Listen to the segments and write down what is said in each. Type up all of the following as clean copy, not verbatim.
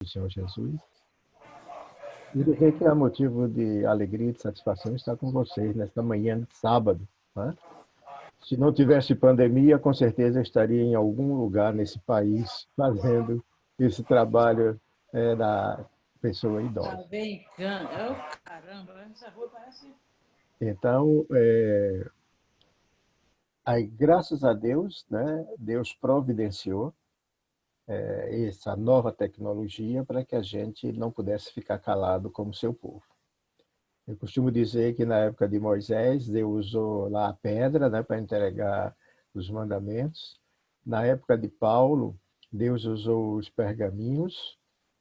Senhor Jesus. E dizer que é motivo de alegria e de satisfação estar com vocês nesta manhã de sábado. Né? Se não tivesse pandemia, com certeza eu estaria em algum lugar nesse país fazendo esse trabalho da pessoa Tá idosa. brincando. Oh, caramba, essa rua parece. Então, aí, graças a Deus, né, Deus providenciou essa nova tecnologia para que a gente não pudesse ficar calado como seu povo. Eu costumo dizer que na época de Moisés, Deus usou lá a pedra, né, para entregar os mandamentos. Na época de Paulo, Deus usou os pergaminhos.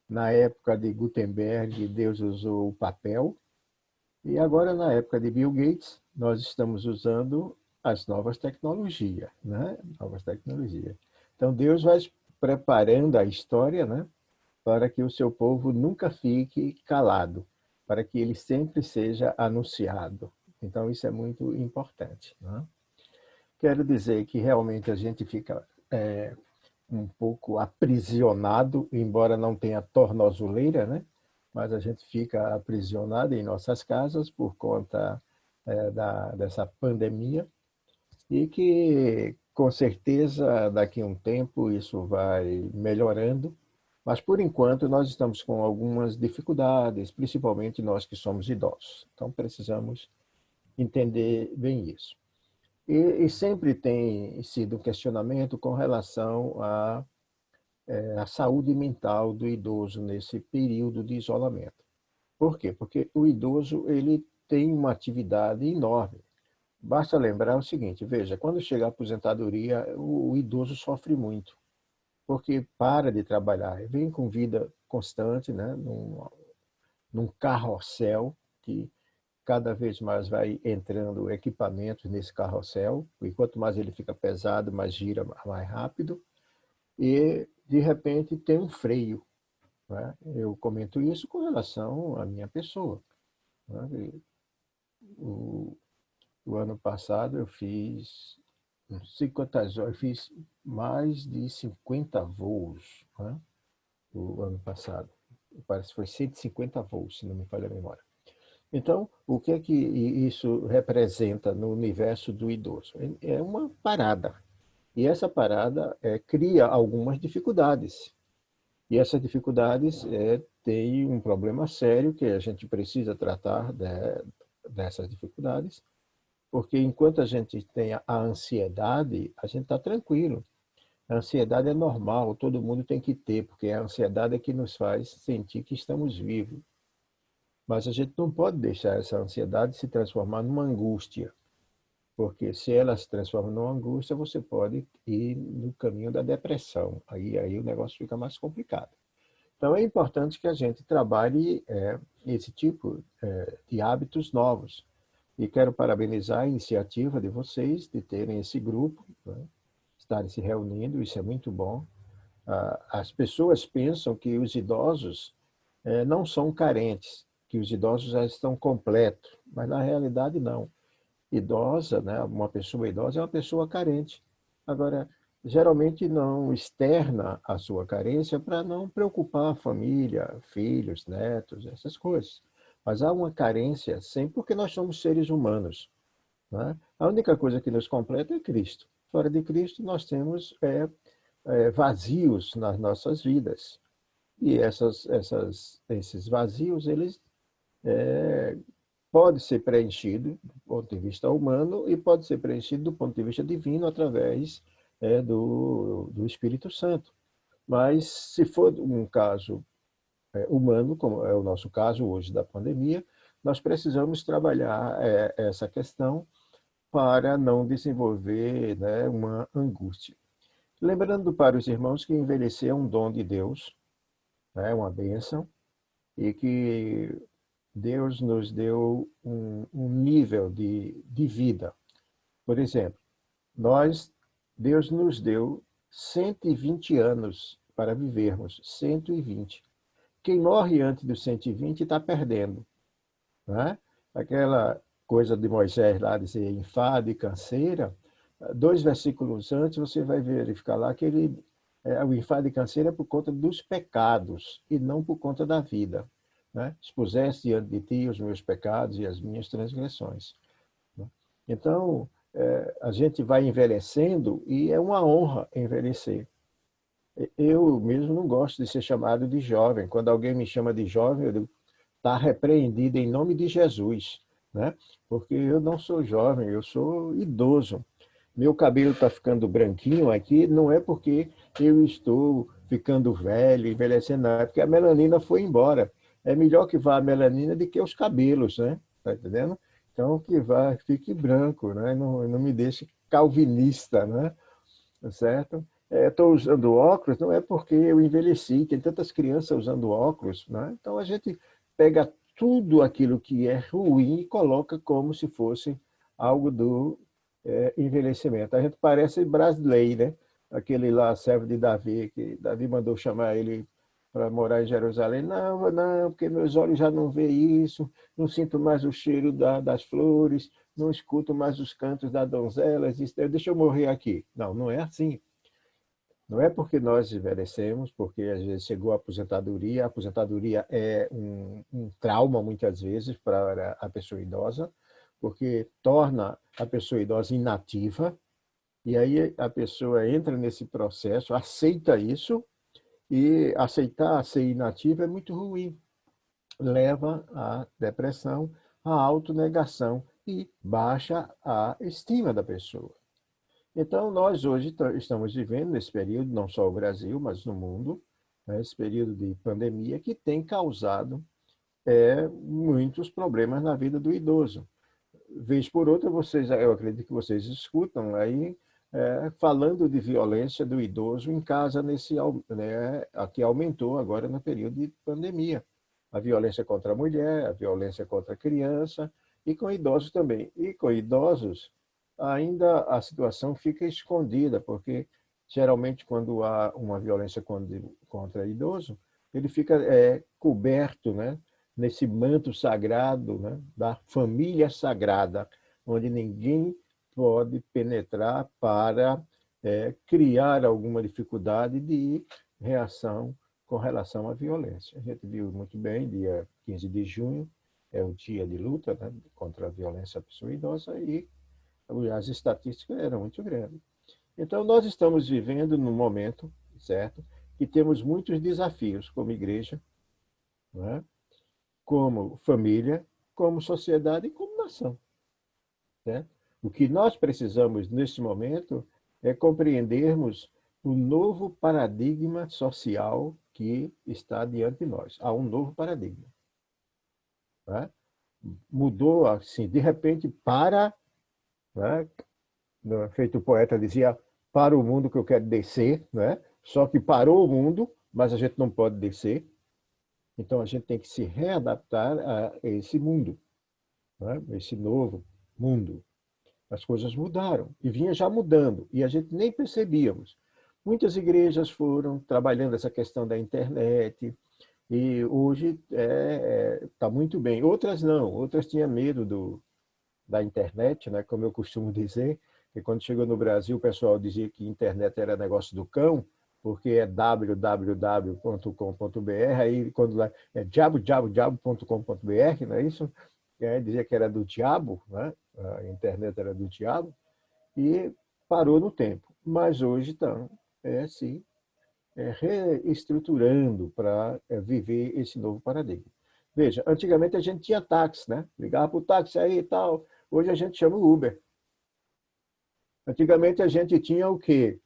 Na época de Gutenberg, Deus usou o papel. E agora, na época de Bill Gates, nós estamos usando as novas tecnologias, né? Novas tecnologias. Então, Deus vai preparando a história, né, para que o seu povo nunca fique calado, para que ele sempre seja anunciado. Então, isso é muito importante. Né? Quero dizer que realmente a gente fica um pouco aprisionado, embora não tenha tornozeleira, né? Mas a gente fica aprisionado em nossas casas por conta dessa pandemia e que, com certeza, daqui a um tempo isso vai melhorando, mas, por enquanto, nós estamos com algumas dificuldades, principalmente nós que somos idosos. Então, precisamos entender bem isso. E sempre tem sido um questionamento com relação à saúde mental do idoso nesse período de isolamento. Por quê? Porque o idoso ele tem uma atividade enorme. Basta lembrar o seguinte, veja, quando chega a aposentadoria, o idoso sofre muito, porque para de trabalhar, vem com vida constante, né? Num carrossel que cada vez mais vai entrando equipamentos nesse carrossel, e quanto mais ele fica pesado, mais gira mais rápido, e de repente tem um freio. Né? Eu comento isso com relação à minha pessoa. Né? O, o ano passado eu fiz não sei quantas horas, eu fiz mais de 50 voos, né? O ano passado. Parece que foi 150 voos, se não me falha a memória. Então, o que é que isso representa no universo do idoso? É uma parada. E essa parada cria algumas dificuldades. E essas dificuldades têm um problema sério que a gente precisa tratar dessas dificuldades, porque enquanto a gente tem a ansiedade, a gente está tranquilo. A ansiedade é normal, todo mundo tem que ter, porque a ansiedade é que nos faz sentir que estamos vivos. Mas a gente não pode deixar essa ansiedade se transformar numa angústia, porque se ela se transforma numa angústia, você pode ir no caminho da depressão. Aí o negócio fica mais complicado. Então é importante que a gente trabalhe esse tipo de hábitos novos. E quero parabenizar a iniciativa de vocês de terem esse grupo, né? Estarem se reunindo, isso é muito bom. As pessoas pensam que os idosos não são carentes, que os idosos já estão completos, mas na realidade não. Idosa, né, uma pessoa idosa é uma pessoa carente. Agora, geralmente não externa a sua carência para não preocupar a família, filhos, netos, essas coisas. Mas há uma carência sempre porque nós somos seres humanos. Né? A única coisa que nos completa é Cristo. Fora de Cristo, nós temos vazios nas nossas vidas. E esses vazios, eles podem ser preenchidos do ponto de vista humano e pode ser preenchido do ponto de vista divino através do Espírito Santo. Mas, se for um caso humano, como é o nosso caso hoje da pandemia, nós precisamos trabalhar essa questão para não desenvolver, né, uma angústia. Lembrando para os irmãos que envelhecer é um dom de Deus, é uma bênção, e que Deus nos deu um nível de vida. Por exemplo, Deus nos deu 120 anos para vivermos, 120. Quem morre antes dos 120 está perdendo. Né? Aquela coisa de Moisés lá, dizer enfado e canseira, 2 versículos antes você vai verificar lá que ele O infarto de câncer é por conta dos pecados e não por conta da vida, né? Expuseste diante de ti os meus pecados e as minhas transgressões, né? Então, a gente vai envelhecendo e é uma honra envelhecer. Eu mesmo não gosto de ser chamado de jovem. Quando alguém me chama de jovem, eu digo, está repreendido em nome de Jesus, né? Porque eu não sou jovem, eu sou idoso. Meu cabelo está ficando branquinho aqui, não é porque eu estou ficando velho, envelhecendo, não, é porque a melanina foi embora. É melhor que vá a melanina do que os cabelos, né? Tá entendendo? Então, que vá, fique branco, né? Não me deixe calvinista, né? Tá certo? Estou usando óculos, não é porque eu envelheci, tem tantas crianças usando óculos, né? Então a gente pega tudo aquilo que é ruim e coloca como se fosse algo do envelhecimento. A gente parece brasileiro, né? Aquele lá, servo de Davi, que Davi mandou chamar ele para morar em Jerusalém. Não, não, porque meus olhos já não veem isso, não sinto mais o cheiro das flores, não escuto mais os cantos das donzelas, deixa eu morrer aqui. Não, não é assim. Não é porque nós envelhecemos, porque às vezes chegou a aposentadoria é um trauma muitas vezes para a pessoa idosa, porque torna a pessoa idosa inativa, e aí a pessoa entra nesse processo, aceita isso, e aceitar ser inativa é muito ruim. Leva à depressão, à autonegação e baixa a estima da pessoa. Então, nós hoje estamos vivendo nesse período, não só o Brasil, mas no mundo, né, esse período de pandemia que tem causado muitos problemas na vida do idoso. Vez por outra, eu acredito que vocês escutam aí falando de violência do idoso em casa, né, que aumentou agora no período de pandemia. A violência contra a mulher, a violência contra a criança e com idosos também. E com idosos, ainda a situação fica escondida, porque geralmente quando há uma violência contra idoso, ele fica coberto, né, nesse manto sagrado, né, da família sagrada, onde ninguém pode penetrar para criar alguma dificuldade de reação com relação à violência. A gente viu muito bem, dia 15 de junho, é o dia de luta, né, contra a violência à pessoa idosa, e as estatísticas eram muito grandes. Então, nós estamos vivendo num momento, certo, que temos muitos desafios como igreja, né, como família, como sociedade e como nação, né? O que nós precisamos neste momento é compreendermos o novo paradigma social que está diante de nós. Há um novo paradigma, né? Mudou assim, de repente, né? Feito o poeta dizia, para o mundo que eu quero descer, né? Só que parou o mundo, mas a gente não pode descer. Então a gente tem que se readaptar a esse mundo, né? Esse novo mundo. As coisas mudaram e vinha já mudando e a gente nem percebíamos. Muitas igrejas foram trabalhando essa questão da internet e hoje está muito bem. Outras não, outras tinham medo da internet, né? Como eu costumo dizer, que quando chegou no Brasil o pessoal dizia que internet era negócio do cão, porque é www.com.br, aí quando lá é diabo.com.br, não é isso? Dizia que era do diabo, né? A internet era do diabo, e parou no tempo. Mas hoje estão, sim, reestruturando para viver esse novo paradigma. Veja, antigamente a gente tinha táxi, né? Ligava para o táxi aí e tal. Hoje a gente chama o Uber. Antigamente a gente tinha o quê?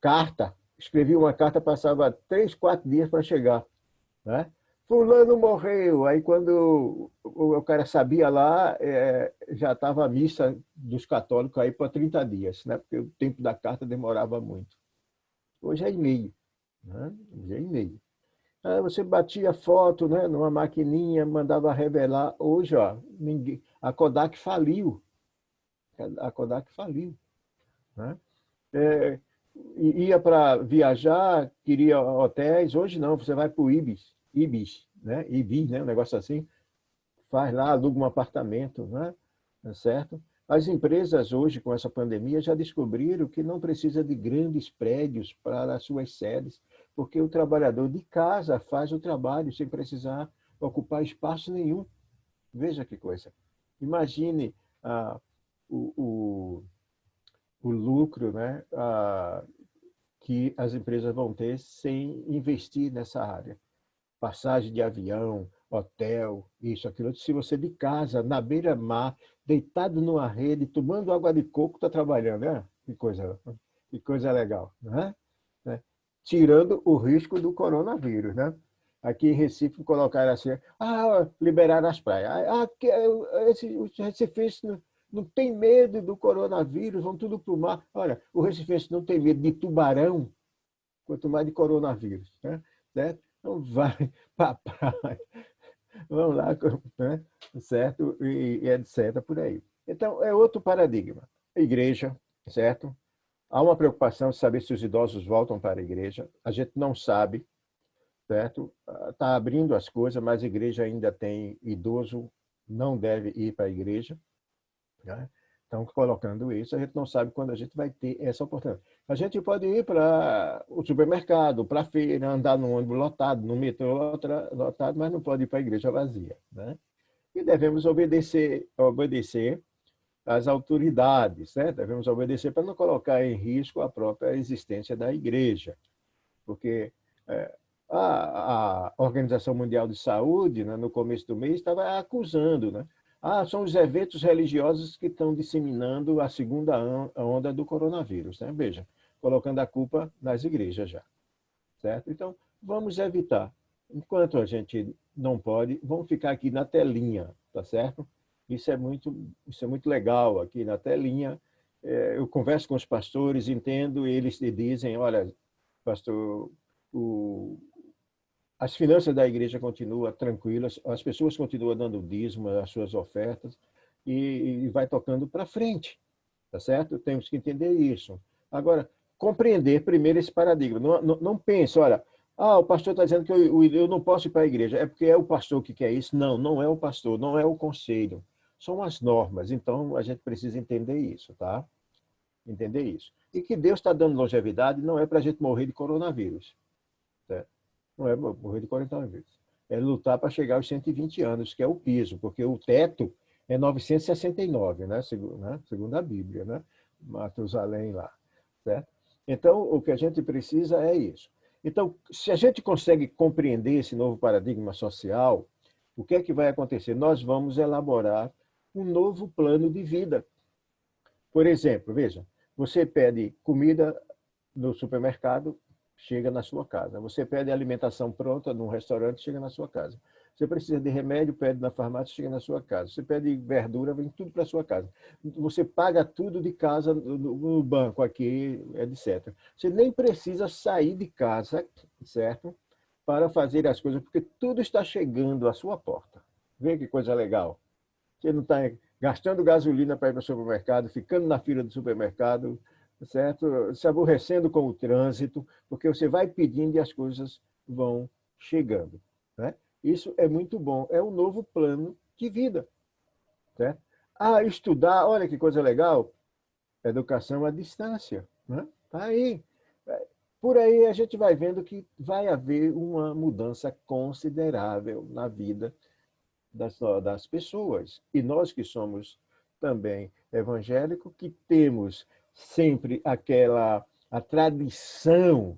Carta. Escrevia uma carta, passava 3, 4 dias para chegar, né? Fulano morreu. Aí quando o cara sabia lá, já estava a missa dos católicos aí para 30 dias, né? Porque o tempo da carta demorava muito. Hoje é e-mail, né? Hoje é e-mail. Você batia foto, né, numa maquininha, mandava revelar. Hoje, ó, a Kodak faliu. A Kodak faliu, né? É, ia para viajar, queria hotéis. Hoje não, você vai para o Ibis, né? Ibis, né? Um negócio assim. Faz lá, aluga um apartamento, né? Tá certo? As empresas hoje, com essa pandemia, já descobriram que não precisa de grandes prédios para as suas sedes, porque o trabalhador de casa faz o trabalho sem precisar ocupar espaço nenhum. Veja que coisa. Imagine o, o, o lucro, né, que as empresas vão ter sem investir nessa área. Passagem de avião, hotel, isso, aquilo. Se você de casa, na beira-mar, deitado numa rede, tomando água de coco, está trabalhando, né? Que coisa legal, né? Tirando o risco do coronavírus, né? Aqui em Recife colocaram assim, liberaram as praias. Os recifenses não tem medo do coronavírus, vão tudo para o mar. Olha, o recifense não tem medo de tubarão, quanto mais de coronavírus, né? Então vai para a praia, vamos lá, né? Certo? E etc. por aí. Então, é outro paradigma. A igreja, certo? Há uma preocupação de saber se os idosos voltam para a igreja. A gente não sabe, certo? Está abrindo as coisas, mas a igreja ainda tem idoso, não deve ir para a igreja, né? Então, colocando isso, a gente não sabe quando a gente vai ter essa oportunidade. A gente pode ir para o supermercado, para a feira, andar no ônibus lotado, no metrô lotado, mas não pode ir para a igreja vazia, né? E devemos obedecer às autoridades, né? Devemos obedecer para não colocar em risco a própria existência da igreja, porque a Organização Mundial de Saúde, né, no começo do mês, estava acusando, né? São os eventos religiosos que estão disseminando a segunda onda do coronavírus, né? Veja, colocando a culpa nas igrejas já, certo? Então, vamos evitar. Enquanto a gente não pode, vamos ficar aqui na telinha, tá certo? Isso é muito legal aqui na telinha. Eu converso com os pastores, entendo, e eles dizem, olha, pastor, o, as finanças da igreja continuam tranquilas, as pessoas continuam dando dízimo, as suas ofertas, e vai tocando para frente, tá certo? Temos que entender isso. Agora, compreender primeiro esse paradigma. Não pense, olha, o pastor está dizendo que eu não posso ir para a igreja, é porque é o pastor que quer isso. Não, não é o pastor, não é o conselho. São as normas, então a gente precisa entender isso, tá? Entender isso. E que Deus está dando longevidade não é para a gente morrer de coronavírus, certo? Não é morrer de coronavírus. É lutar para chegar aos 120 anos, que é o piso, porque o teto é 969, né? Segundo a Bíblia, né? Matusalém lá, certo? Então, o que a gente precisa é isso. Então, se a gente consegue compreender esse novo paradigma social, o que é que vai acontecer? Nós vamos elaborar um novo plano de vida. Por exemplo, veja, você pede comida no supermercado, chega na sua casa. Você pede alimentação pronta num restaurante, chega na sua casa. Você precisa de remédio, pede na farmácia, chega na sua casa. Você pede verdura, vem tudo para a sua casa. Você paga tudo de casa no banco aqui, etc. Você nem precisa sair de casa, certo? Para fazer as coisas, porque tudo está chegando à sua porta. Vê que coisa legal. Você não está gastando gasolina para ir para o supermercado, ficando na fila do supermercado, certo? Se aborrecendo com o trânsito, porque você vai pedindo e as coisas vão chegando, né? Isso é muito bom, é um novo plano de vida, certo? Estudar, olha que coisa legal, educação à distância, né? Tá aí. Por aí a gente vai vendo que vai haver uma mudança considerável na vida das pessoas. E nós que somos também evangélicos, que temos sempre a tradição,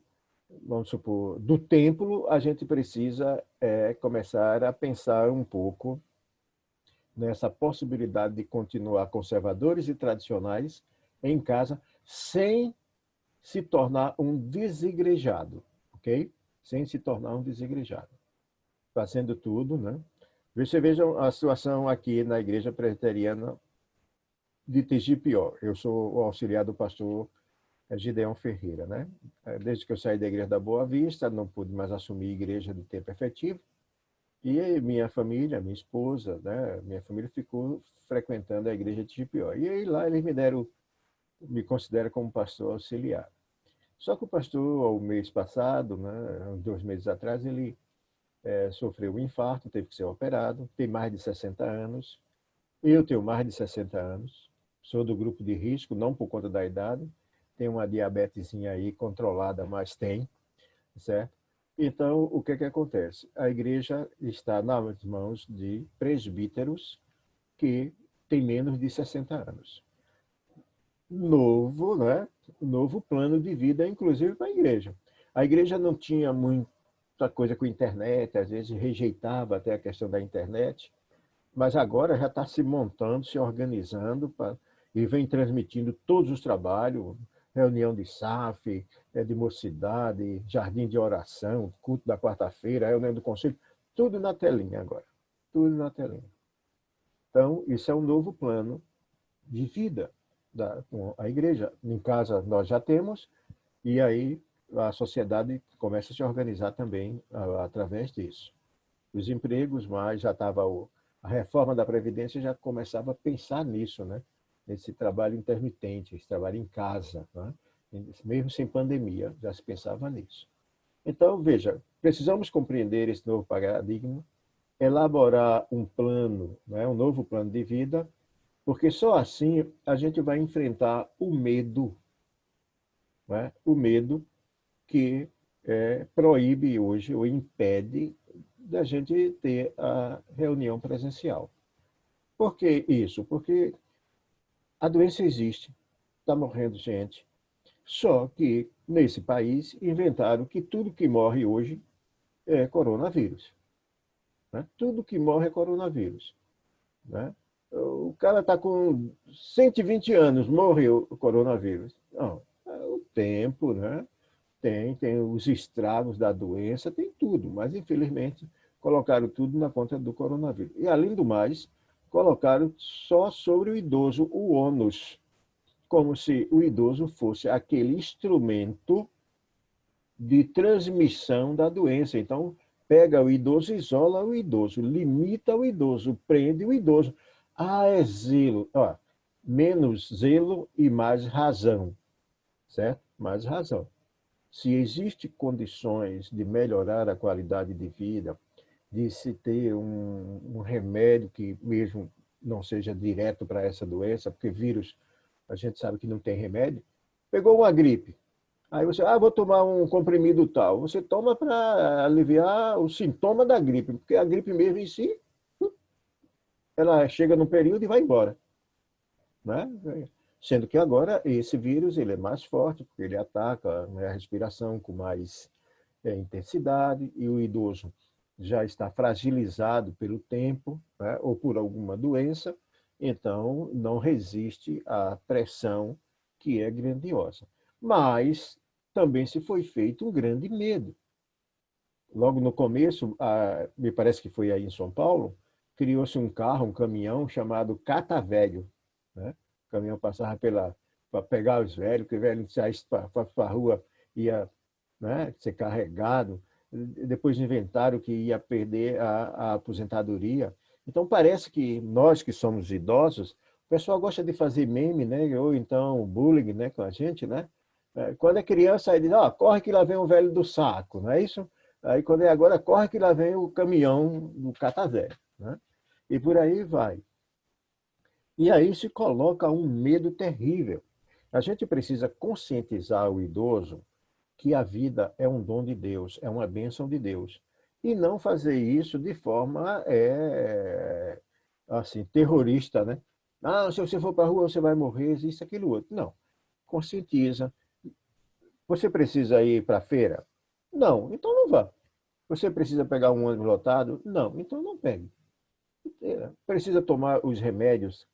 vamos supor, do templo, a gente precisa começar a pensar um pouco nessa possibilidade de continuar conservadores e tradicionais em casa, sem se tornar um desigrejado, ok? Sem se tornar um desigrejado. Fazendo tudo, né? Você veja a situação aqui na Igreja Presbiteriana de Tegipió. Eu sou o auxiliar do pastor Gideão Ferreira, né? Desde que eu saí da Igreja da Boa Vista, não pude mais assumir igreja de tempo efetivo. E minha família, minha esposa, né? Minha família ficou frequentando a Igreja de Tegipió. E aí lá eles me consideram como pastor auxiliar. Só que o pastor, o mês passado, né, 2 meses atrás, ele sofreu um infarto, teve que ser operado, tem mais de 60 anos. Eu tenho mais de 60 anos, sou do grupo de risco, não por conta da idade, tem uma diabetesinha aí controlada, mas tem, certo? Então, o que acontece? A igreja está nas mãos de presbíteros que têm menos de 60 anos. Novo, né? Novo plano de vida, inclusive para a igreja. A igreja não tinha muita coisa com a internet, às vezes rejeitava até a questão da internet, mas agora já está se montando, se organizando e vem transmitindo todos os trabalhos, reunião de SAF, de mocidade, jardim de oração, culto da quarta-feira, reunião do conselho, tudo na telinha agora, tudo na telinha. Então, isso é um novo plano de vida com a igreja. Em casa nós já temos, e aí a sociedade começa a se organizar também através disso. Os empregos, mas já estava a reforma da Previdência já começava a pensar nisso, né? Nesse trabalho intermitente, esse trabalho em casa, né? Mesmo sem pandemia, já se pensava nisso. Então, veja, precisamos compreender esse novo paradigma, elaborar um plano, né? Um novo plano de vida, porque só assim a gente vai enfrentar o medo, né? O medo que proíbe hoje ou impede da gente ter a reunião presencial. Por que isso? Porque a doença existe, está morrendo gente. Só que, nesse país, inventaram que tudo que morre hoje é coronavírus. Né? Tudo que morre é coronavírus. Né? O cara está com 120 anos, morreu o coronavírus. Não, é o tempo, né? Tem os estragos da doença, tem tudo, mas infelizmente colocaram tudo na conta do coronavírus. E, além do mais, colocaram só sobre o idoso o ônus, como se o idoso fosse aquele instrumento de transmissão da doença. Então, pega o idoso, isola o idoso, limita o idoso, prende o idoso. Ah, é zelo. Ó, menos zelo e mais razão, certo? Mais razão. Se existem condições de melhorar a qualidade de vida, de se ter um remédio que mesmo não seja direto para essa doença, porque vírus a gente sabe que não tem remédio, pegou uma gripe, aí você, vou tomar um comprimido tal, você toma para aliviar o sintoma da gripe, porque a gripe mesmo em si, ela chega num período e vai embora, né? Sendo que agora esse vírus ele é mais forte, porque ele ataca, né, a respiração com mais intensidade, e o idoso já está fragilizado pelo tempo, né, ou por alguma doença, então não resiste à pressão que é grandiosa. Mas também se foi feito um grande medo. Logo no começo, me parece que foi aí em São Paulo, criou-se um carro, um caminhão chamado Catavelho, né? O caminhão passava para pegar os velhos, porque o velho saísse para a rua, ia, né, ser carregado. Depois inventaram que ia perder a aposentadoria. Então, parece que nós que somos idosos, o pessoal gosta de fazer meme, né? Ou então bullying, né, com a gente, né? Quando é criança, aí diz, corre que lá vem o velho do saco, não é isso? Aí, quando é agora, corre que lá vem o caminhão do catavélio, né? E por aí vai. E aí se coloca um medo terrível. A gente precisa conscientizar o idoso que a vida é um dom de Deus, é uma bênção de Deus. E não fazer isso de forma assim, terrorista, né? Se você for para a rua, você vai morrer, isso, aquilo, outro. Não. Conscientiza. Você precisa ir para a feira? Não, então não vá. Você precisa pegar um ônibus lotado? Não, então não pegue. Precisa tomar os remédios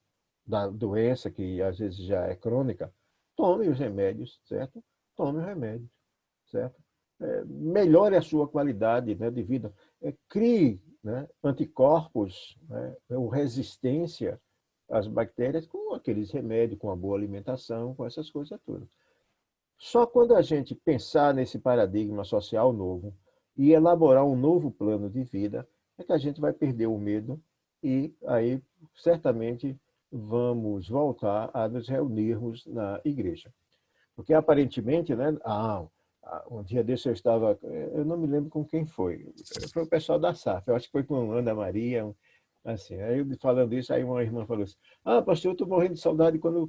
da doença, que às vezes já é crônica? Tome os remédios, certo? Tome os remédios, certo? Melhore a sua qualidade, né, de vida. Crie, né, anticorpos, né, ou resistência às bactérias com aqueles remédios, com a boa alimentação, com essas coisas todas. Só quando a gente pensar nesse paradigma social novo e elaborar um novo plano de vida, é que a gente vai perder o medo e aí certamente vamos voltar a nos reunirmos na igreja. Porque aparentemente, né, um dia desse eu não me lembro com quem foi o pessoal da SAF, eu acho que foi com Ana Maria, Assim, aí eu falando isso, aí uma irmã falou assim, ah, pastor, eu estou morrendo de saudade, quando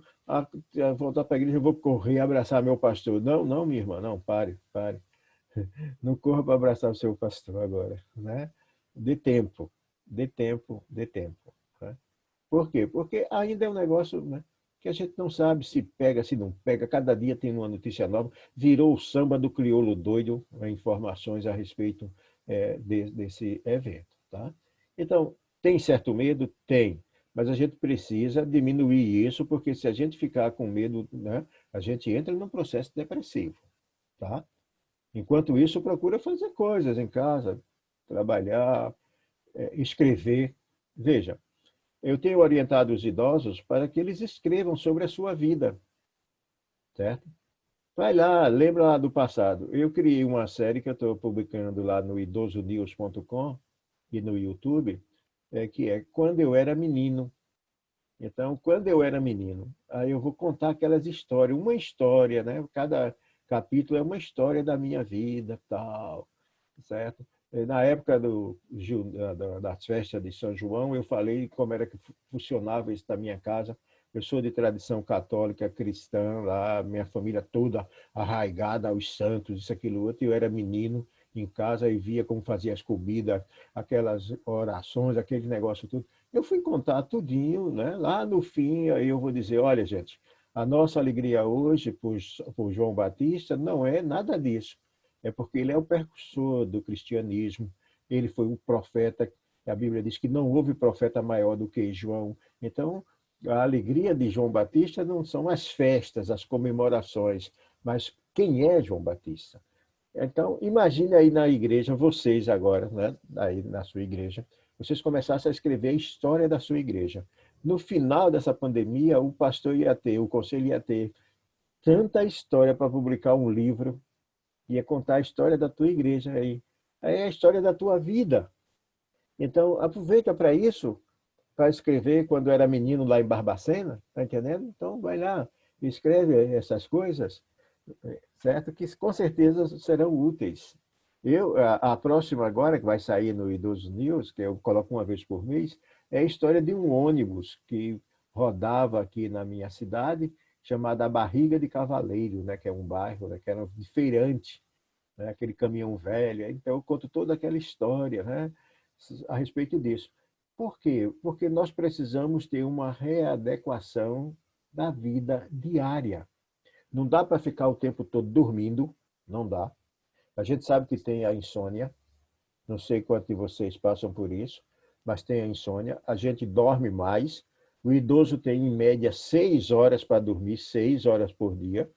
eu voltar para a igreja eu vou correr e abraçar meu pastor. Não, não, minha irmã, não, pare, pare. Não corra para abraçar o seu pastor agora, né? Dê tempo, dê tempo, dê tempo. Né? Por quê? Porque ainda é um negócio, né, que a gente não sabe se pega, se não pega. Cada dia tem uma notícia nova. Virou o samba do crioulo doido, né, informações a respeito desse evento. Tá? Então, tem certo medo? Tem. Mas a gente precisa diminuir isso, porque se a gente ficar com medo, né, a gente entra num processo depressivo. Tá? Enquanto isso, procura fazer coisas em casa, trabalhar, escrever. Veja, eu tenho orientado os idosos para que eles escrevam sobre a sua vida, certo? Vai lá, lembra lá do passado. Eu criei uma série que eu estou publicando lá no idosonews.com e no YouTube, que é Quando Eu Era Menino. Então, quando eu era menino, aí eu vou contar aquelas histórias, uma história, né? Cada capítulo é uma história da minha vida, tal, certo? Na época das festas de São João, eu falei como era que funcionava isso na minha casa. Eu sou de tradição católica cristã, lá, minha família toda arraigada aos santos, isso, aquilo, outro. Eu era menino em casa e via como fazia as comidas, aquelas orações, aquele negócio tudo. Eu fui contar tudinho, né? Lá no fim, aí eu vou dizer, olha, gente, a nossa alegria hoje por João Batista não é nada disso. É porque ele é o precursor do cristianismo, ele foi o profeta, a Bíblia diz que não houve profeta maior do que João. Então, a alegria de João Batista não são as festas, as comemorações, mas quem é João Batista? Então, imagine aí na igreja, vocês agora, né, aí na sua igreja, vocês começassem a escrever a história da sua igreja. No final dessa pandemia, o pastor ia ter, o conselho ia ter tanta história para publicar um livro, ia contar a história da tua igreja aí. Aí é a história da tua vida. Então, aproveita para isso, para escrever quando era menino lá em Barbacena, tá entendendo? Então, vai lá, escreve essas coisas, certo? Que com certeza serão úteis. A próxima agora, que vai sair no Idoso News, que eu coloco uma vez por mês, é a história de um ônibus que rodava aqui na minha cidade, chamada Barriga de Cavaleiro, né, que é um bairro, né, que era de feirante, né, aquele caminhão velho. Então, eu conto toda aquela história, né, a respeito disso. Por quê? Porque nós precisamos ter uma readequação da vida diária. Não dá para ficar o tempo todo dormindo, não dá. A gente sabe que tem a insônia, não sei quantos de vocês passam por isso, mas tem a insônia. A gente dorme mais. O idoso tem, em média, 6 horas para dormir, 6 horas por dia.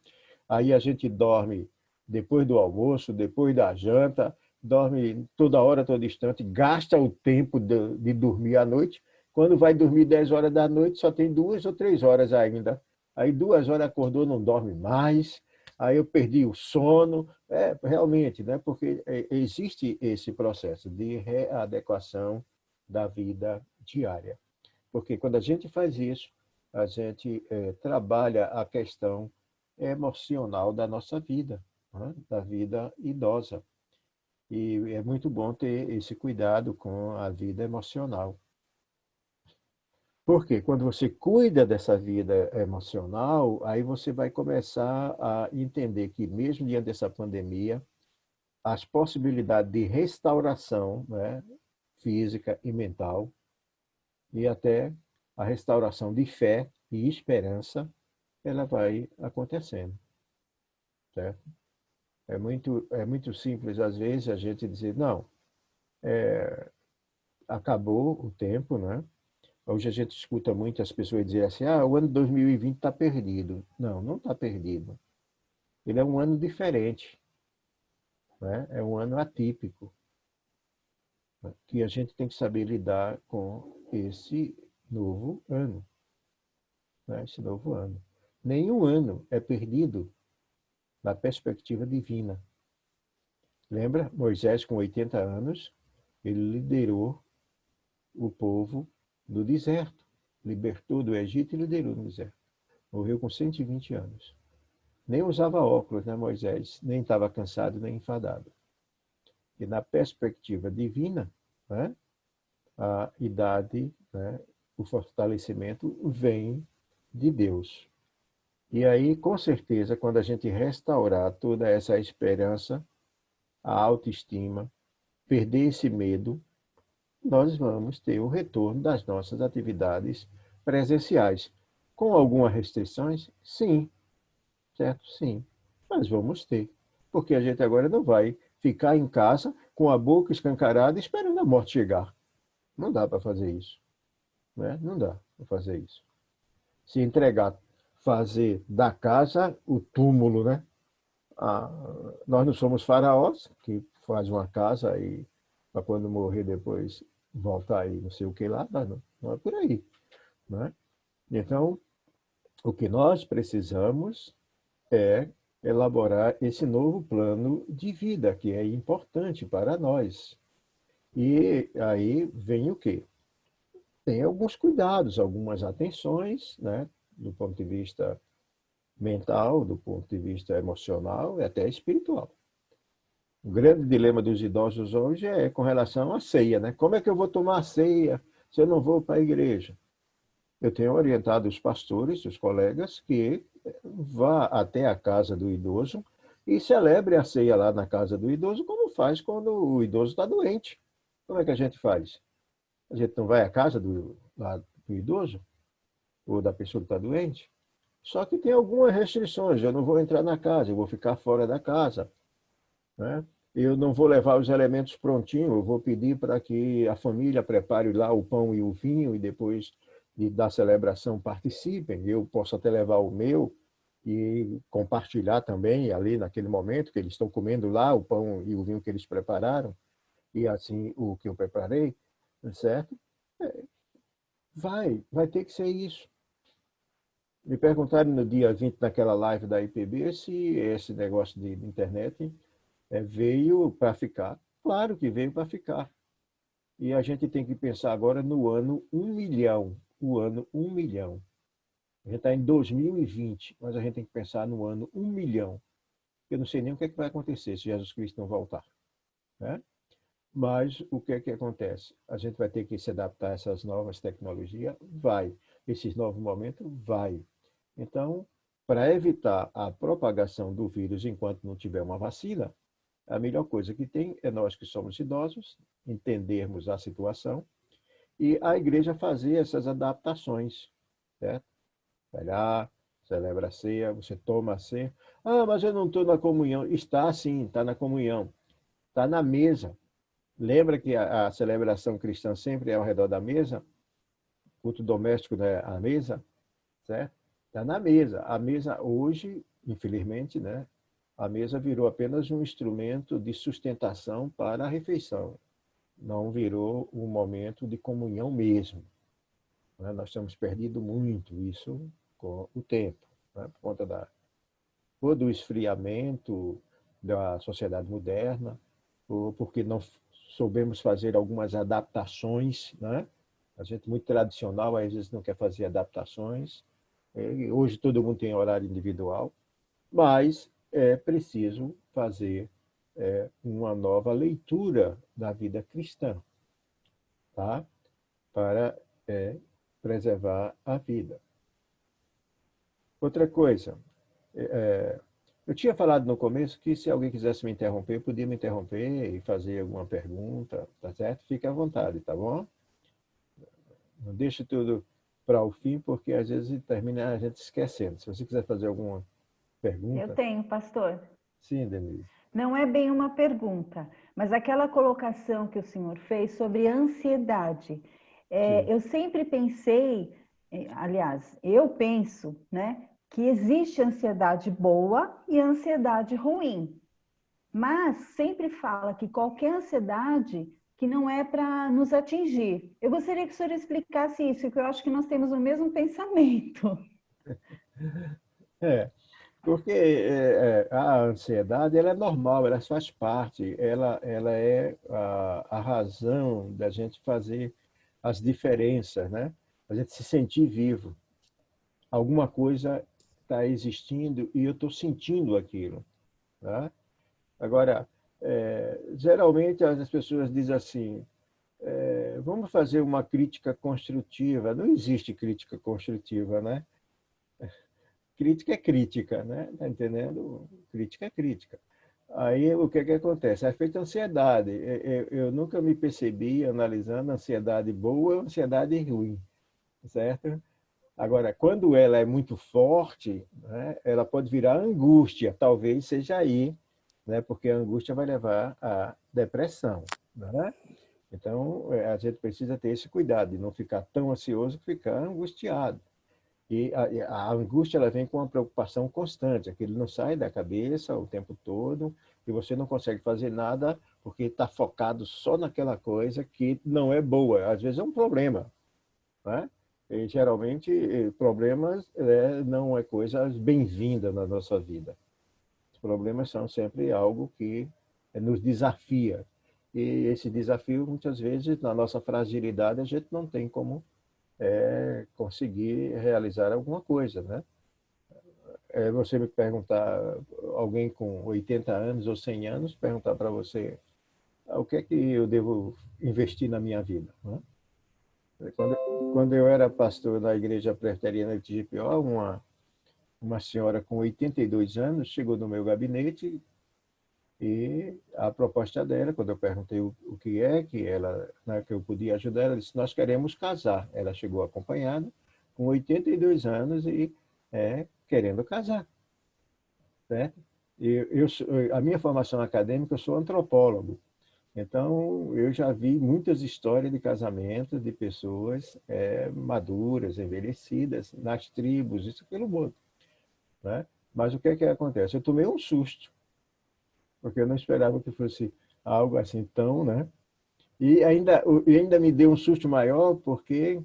Aí a gente dorme depois do almoço, depois da janta, dorme toda hora, todo instante, gasta o tempo de dormir à noite. Quando vai dormir 10 horas da noite, só tem 2 ou 3 horas ainda. Aí 2 horas acordou, não dorme mais. Aí eu perdi o sono. Realmente, né? Porque existe esse processo de readequação da vida diária. Porque quando a gente faz isso, a gente trabalha a questão emocional da nossa vida, né? Da vida idosa. E é muito bom ter esse cuidado com a vida emocional. Porque quando você cuida dessa vida emocional, aí você vai começar a entender que, mesmo diante dessa pandemia, as possibilidades de restauração, né, física e mental, e até a restauração de fé e esperança, ela vai acontecendo, certo? É muito simples, às vezes, a gente dizer, não, acabou o tempo, né? Hoje a gente escuta muitas pessoas dizer assim, o ano 2020 está perdido. Não, não está perdido. Ele é um ano diferente, né? É um ano atípico, né? Que a gente tem que saber lidar com esse novo ano, né? Esse novo ano. Nenhum ano é perdido na perspectiva divina. Lembra? Moisés, com 80 anos, ele liderou o povo do deserto, libertou do Egito e liderou no deserto. Morreu com 120 anos. Nem usava óculos, né, Moisés? Nem estava cansado, nem enfadado. E na perspectiva divina, né, a idade, né, o fortalecimento vem de Deus. E aí, com certeza, quando a gente restaurar toda essa esperança, a autoestima, perder esse medo, nós vamos ter o retorno das nossas atividades presenciais. Com algumas restrições? Sim, certo? Sim. Mas vamos ter. Porque a gente agora não vai ficar em casa com a boca escancarada esperando a morte chegar. Não dá para fazer isso. Né? Não dá para fazer isso. Se entregar, fazer da casa o túmulo, né? Ah, nós não somos faraós, que faz uma casa e para quando morrer depois voltar aí não sei o que lá, não, não é por aí. Né? Então, o que nós precisamos é elaborar esse novo plano de vida, que é importante para nós. E aí vem o quê? Tem alguns cuidados, algumas atenções, né? Do ponto de vista mental, do ponto de vista emocional e até espiritual. O grande dilema dos idosos hoje é com relação à ceia, né? Como é que eu vou tomar a ceia se eu não vou para a igreja? Eu tenho orientado os pastores, os colegas, que vá até a casa do idoso e celebre a ceia lá na casa do idoso, como faz quando o idoso está doente. Como é que a gente faz? A gente não vai à casa lá do idoso ou da pessoa que está doente? Só que tem algumas restrições. Eu não vou entrar na casa, eu vou ficar fora da casa. Né? Eu não vou levar os elementos prontinhos, eu vou pedir para que a família prepare lá o pão e o vinho e depois da celebração participem. Eu posso até levar o meu e compartilhar também ali naquele momento que eles estão comendo lá o pão e o vinho que eles prepararam e assim o que eu preparei, certo? Vai ter que ser isso. Me perguntaram no dia 20 naquela live da IPB se esse negócio de internet veio para ficar. Claro que veio para ficar. E a gente tem que pensar agora no ano 1 milhão. O ano 1 milhão. A gente está em 2020, mas a gente tem que pensar no ano 1 milhão. Eu não sei nem o que, é que vai acontecer se Jesus Cristo não voltar. Né? Mas o que é que acontece? A gente vai ter que se adaptar a essas novas tecnologias? Vai. Esses novos momentos? Vai. Então, para evitar a propagação do vírus enquanto não tiver uma vacina, a melhor coisa que tem é nós que somos idosos entendermos a situação e a igreja fazer essas adaptações, certo? Vai lá, celebra a ceia, você toma a ceia. Ah, mas eu não estou na comunhão. Está sim, está na comunhão. Está na mesa. Lembra que a celebração cristã sempre é ao redor da mesa? Culto doméstico, né? A mesa, certo? Está na mesa. A mesa hoje, infelizmente, né? A mesa virou apenas um instrumento de sustentação para a refeição. Não virou um momento de comunhão mesmo. Né? Nós temos perdido muito isso com o tempo, né? Por conta do esfriamento da sociedade moderna, ou porque não soubemos fazer algumas adaptações, né? A gente muito tradicional, às vezes não quer fazer adaptações. Hoje todo mundo tem horário individual, mas é preciso fazer uma nova leitura da vida cristã, tá? Para preservar a vida. Outra coisa, eu tinha falado no começo que se alguém quisesse me interromper, podia me interromper e fazer alguma pergunta, tá certo? Fique à vontade, tá bom? Não deixe tudo para o fim, porque às vezes termina a gente esquecendo. Se você quiser fazer alguma Eu pergunta. tenho, pastor. Sim, Denise. Não é bem uma pergunta, mas aquela colocação que o senhor fez sobre ansiedade. Eu sempre pensei, aliás, eu penso, né, que existe ansiedade boa e ansiedade ruim. Mas sempre fala que qualquer ansiedade que não é para nos atingir. Eu gostaria que o senhor explicasse isso, porque eu acho que nós temos o mesmo pensamento. Porque a ansiedade ela é normal, ela faz parte, ela é a razão da gente fazer as diferenças, né? A gente se sentir vivo. Alguma coisa está existindo e eu estou sentindo aquilo. Tá? Agora, geralmente as pessoas dizem assim, vamos fazer uma crítica construtiva. Não existe crítica construtiva, né? Crítica é crítica, né? Tá entendendo? Crítica é crítica. Aí o que acontece? É feita ansiedade. Eu nunca me percebi analisando ansiedade boa ou ansiedade ruim, certo? Agora, quando ela é muito forte, né, ela pode virar angústia, talvez seja aí, né, porque a angústia vai levar à depressão, né? Então, a gente precisa ter esse cuidado de não ficar tão ansioso que ficar angustiado. E a angústia ela vem com uma preocupação constante, aquilo não sai da cabeça o tempo todo, e você não consegue fazer nada porque está focado só naquela coisa que não é boa. Às vezes é um problema, né? E, geralmente, problemas não é coisa bem-vinda na nossa vida. Os problemas são sempre algo que nos desafia. E esse desafio, muitas vezes, na nossa fragilidade, a gente não tem como conseguir realizar alguma coisa, né? Você me perguntar, alguém com 80 anos ou 100 anos, perguntar para você o que é que eu devo investir na minha vida, né? Quando eu era pastor na igreja presbiteriana de Tigipió, uma senhora com 82 anos chegou no meu gabinete e a proposta dela, quando eu perguntei o que é que ela, né, que eu podia ajudar, ela disse: nós queremos casar. Ela chegou acompanhada com 82 anos e querendo casar, né? A minha formação acadêmica, eu sou antropólogo. Então, eu já vi muitas histórias de casamento de pessoas maduras, envelhecidas, nas tribos, isso pelo mundo, né? Mas o que é que acontece? Eu tomei um susto, porque eu não esperava que fosse algo assim tão, né? E ainda me deu um susto maior, porque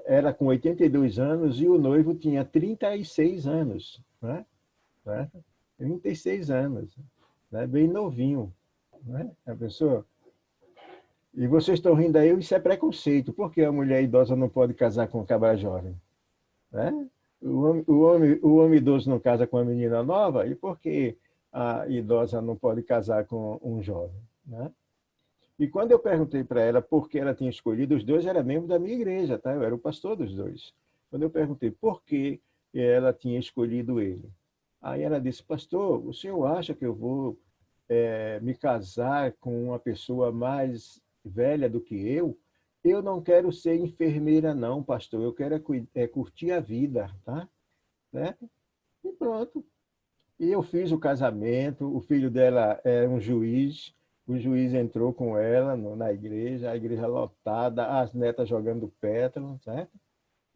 era com 82 anos e o noivo tinha 36 anos, né? 36 anos, né? Bem novinho, né? A pessoa... E vocês estão rindo aí, isso é preconceito. Por que a mulher idosa não pode casar com um cabra jovem? Né? O homem idoso não casa com uma menina nova, e por que a idosa não pode casar com um jovem? Né? E quando eu perguntei para ela por que ela tinha escolhido, os dois eram membros da minha igreja, tá? Eu era o pastor dos dois. Quando eu perguntei por que ela tinha escolhido ele, aí ela disse: pastor, o senhor acha que eu vou me casar com uma pessoa mais velha do que eu? Eu não quero ser enfermeira, não, pastor. Eu quero curtir a vida, tá? Né? E pronto. E eu fiz o casamento. O filho dela é um juiz. O juiz entrou com ela na igreja, a igreja lotada, as netas jogando pétalas, certo?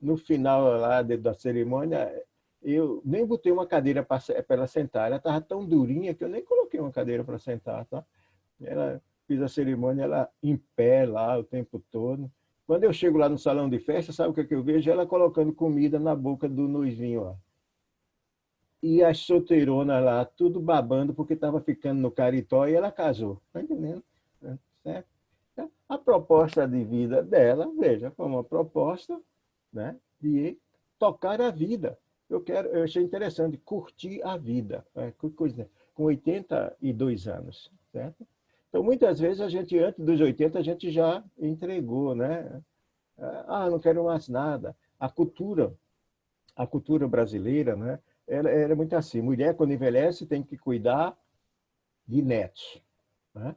No final lá da cerimônia, eu nem botei uma cadeira para ela sentar. Ela estava tão durinha que eu nem coloquei uma cadeira para sentar, tá? Ela fiz a cerimônia ela em pé lá o tempo todo. Quando eu chego lá no salão de festa, sabe o que eu vejo? Ela colocando comida na boca do noivinho lá. E as solteironas lá, tudo babando porque estava ficando no caritó e ela casou. Tá entendendo? Certo? A proposta de vida dela, veja, foi uma proposta, né, de tocar a vida. Eu achei interessante, curtir a vida, com 82 anos, certo? Então, muitas vezes, antes dos 80, a gente já entregou, né? Não quero mais nada. A cultura brasileira, né? Ela era muito assim: mulher, quando envelhece, tem que cuidar de netos, né?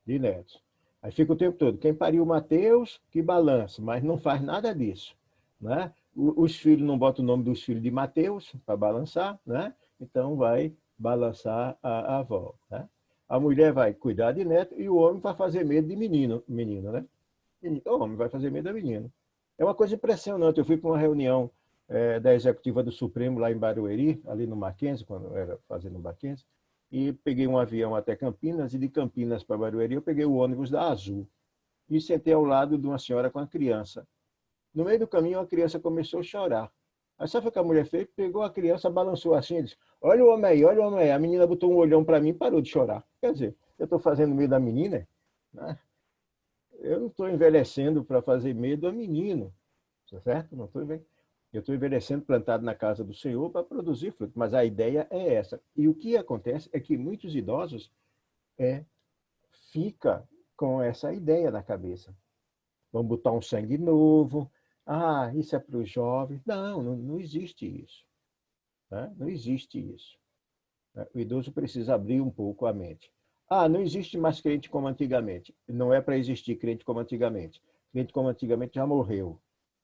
De netos. Aí fica o tempo todo: quem pariu o Mateus, que balance, mas não faz nada disso, né? Os filhos não botam o nome dos filhos de Mateus para balançar, né? Então vai balançar a avó, né? A mulher vai cuidar de neto e o homem vai fazer medo de menino, né? O homem vai fazer medo da menina. É uma coisa impressionante. Eu fui para uma reunião da executiva do Supremo lá em Barueri, ali no Mackenzie, quando eu era fazendo Mackenzie, e peguei um avião até Campinas, e de Campinas para Barueri eu peguei o ônibus da Azul e sentei ao lado de uma senhora com a criança. No meio do caminho, a criança começou a chorar. Aí sabe o que a mulher fez? Pegou a criança, balançou assim e disse: olha o homem aí, olha o homem aí. A menina botou um olhão para mim e parou de chorar. Quer dizer, eu estou fazendo medo da menina, né? Eu não estou envelhecendo para fazer medo a menino, certo? Não estou envelhecendo. Eu estou envelhecendo plantado na casa do Senhor para produzir fruto, mas a ideia é essa. E o que acontece é que muitos idosos fica com essa ideia na cabeça. vamos botar um sangue novo. Ah, isso é para os jovens. Não existe isso. Né? Não existe isso. O idoso precisa abrir um pouco a mente. Ah, não existe mais crente como antigamente. Não é para existir crente como antigamente. Crente como antigamente já morreu,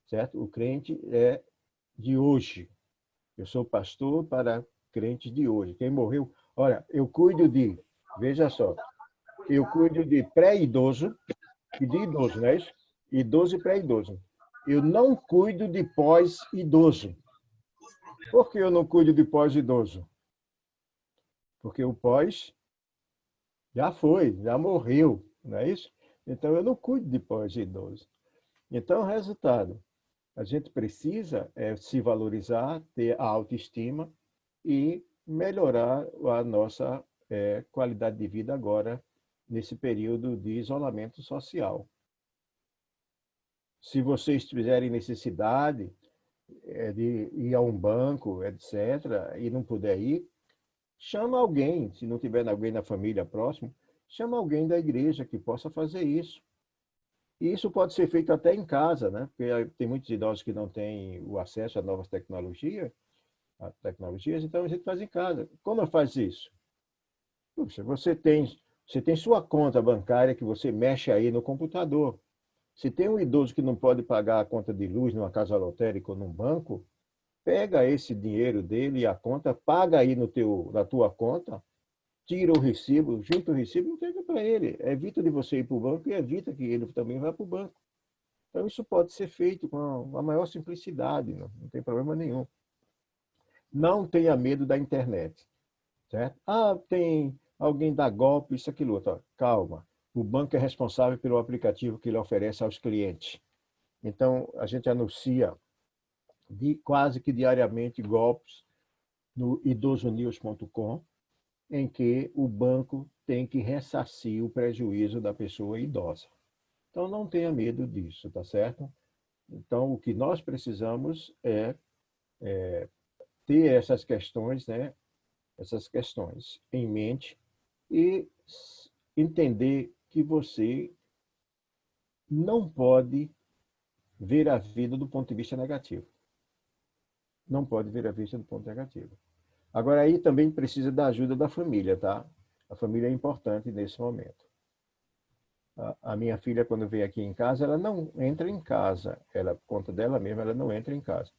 certo? O crente é de hoje. Eu sou pastor para crentes de hoje. Quem morreu, olha, eu cuido de, veja só, eu cuido de pré-idoso e de idoso, não é isso? Idoso e pré-idoso. Eu não cuido de pós-idoso. Por que eu não cuido de pós-idoso? Porque o pós já foi, já morreu, não é isso? Então, eu não cuido de pós-idoso. Então, resultado, a gente precisa se valorizar, ter a autoestima e melhorar a nossa qualidade de vida agora, nesse período de isolamento social. Se vocês tiverem necessidade de ir a um banco, etc., e não puder ir, chama alguém, se não tiver alguém na família próximo, chama alguém da igreja que possa fazer isso. E isso pode ser feito até em casa, né? Porque tem muitos idosos que não têm o acesso a novas tecnologias, então a gente faz em casa. Como eu faço isso? Puxa, você tem sua conta bancária que você mexe aí no computador. Se tem um idoso que não pode pagar a conta de luz numa casa lotérica ou num banco, pega esse dinheiro dele e a conta, paga aí na tua conta, tira o recibo, junta o recibo e entrega para ele. Evita de você ir para o banco e evita que ele também vá para o banco. Então, isso pode ser feito com a maior simplicidade, não tem problema nenhum. Não tenha medo da internet, certo? Ah, tem alguém dá golpe, isso, aquilo, outro. Calma. O banco é responsável pelo aplicativo que ele oferece aos clientes. Então, a gente anuncia quase que diariamente golpes no idosonews.com, em que o banco tem que ressarcir o prejuízo da pessoa idosa. Então, não tenha medo disso, tá certo? Então, o que nós precisamos é ter essas questões, né? Essas questões em mente e entender que você não pode ver a vida do ponto de vista negativo. Não pode ver a vida do ponto negativo. Agora, aí também precisa da ajuda da família, tá? A família é importante nesse momento. A minha filha, quando vem aqui em casa, ela não entra em casa. Ela, por conta dela mesma, ela não entra em casa.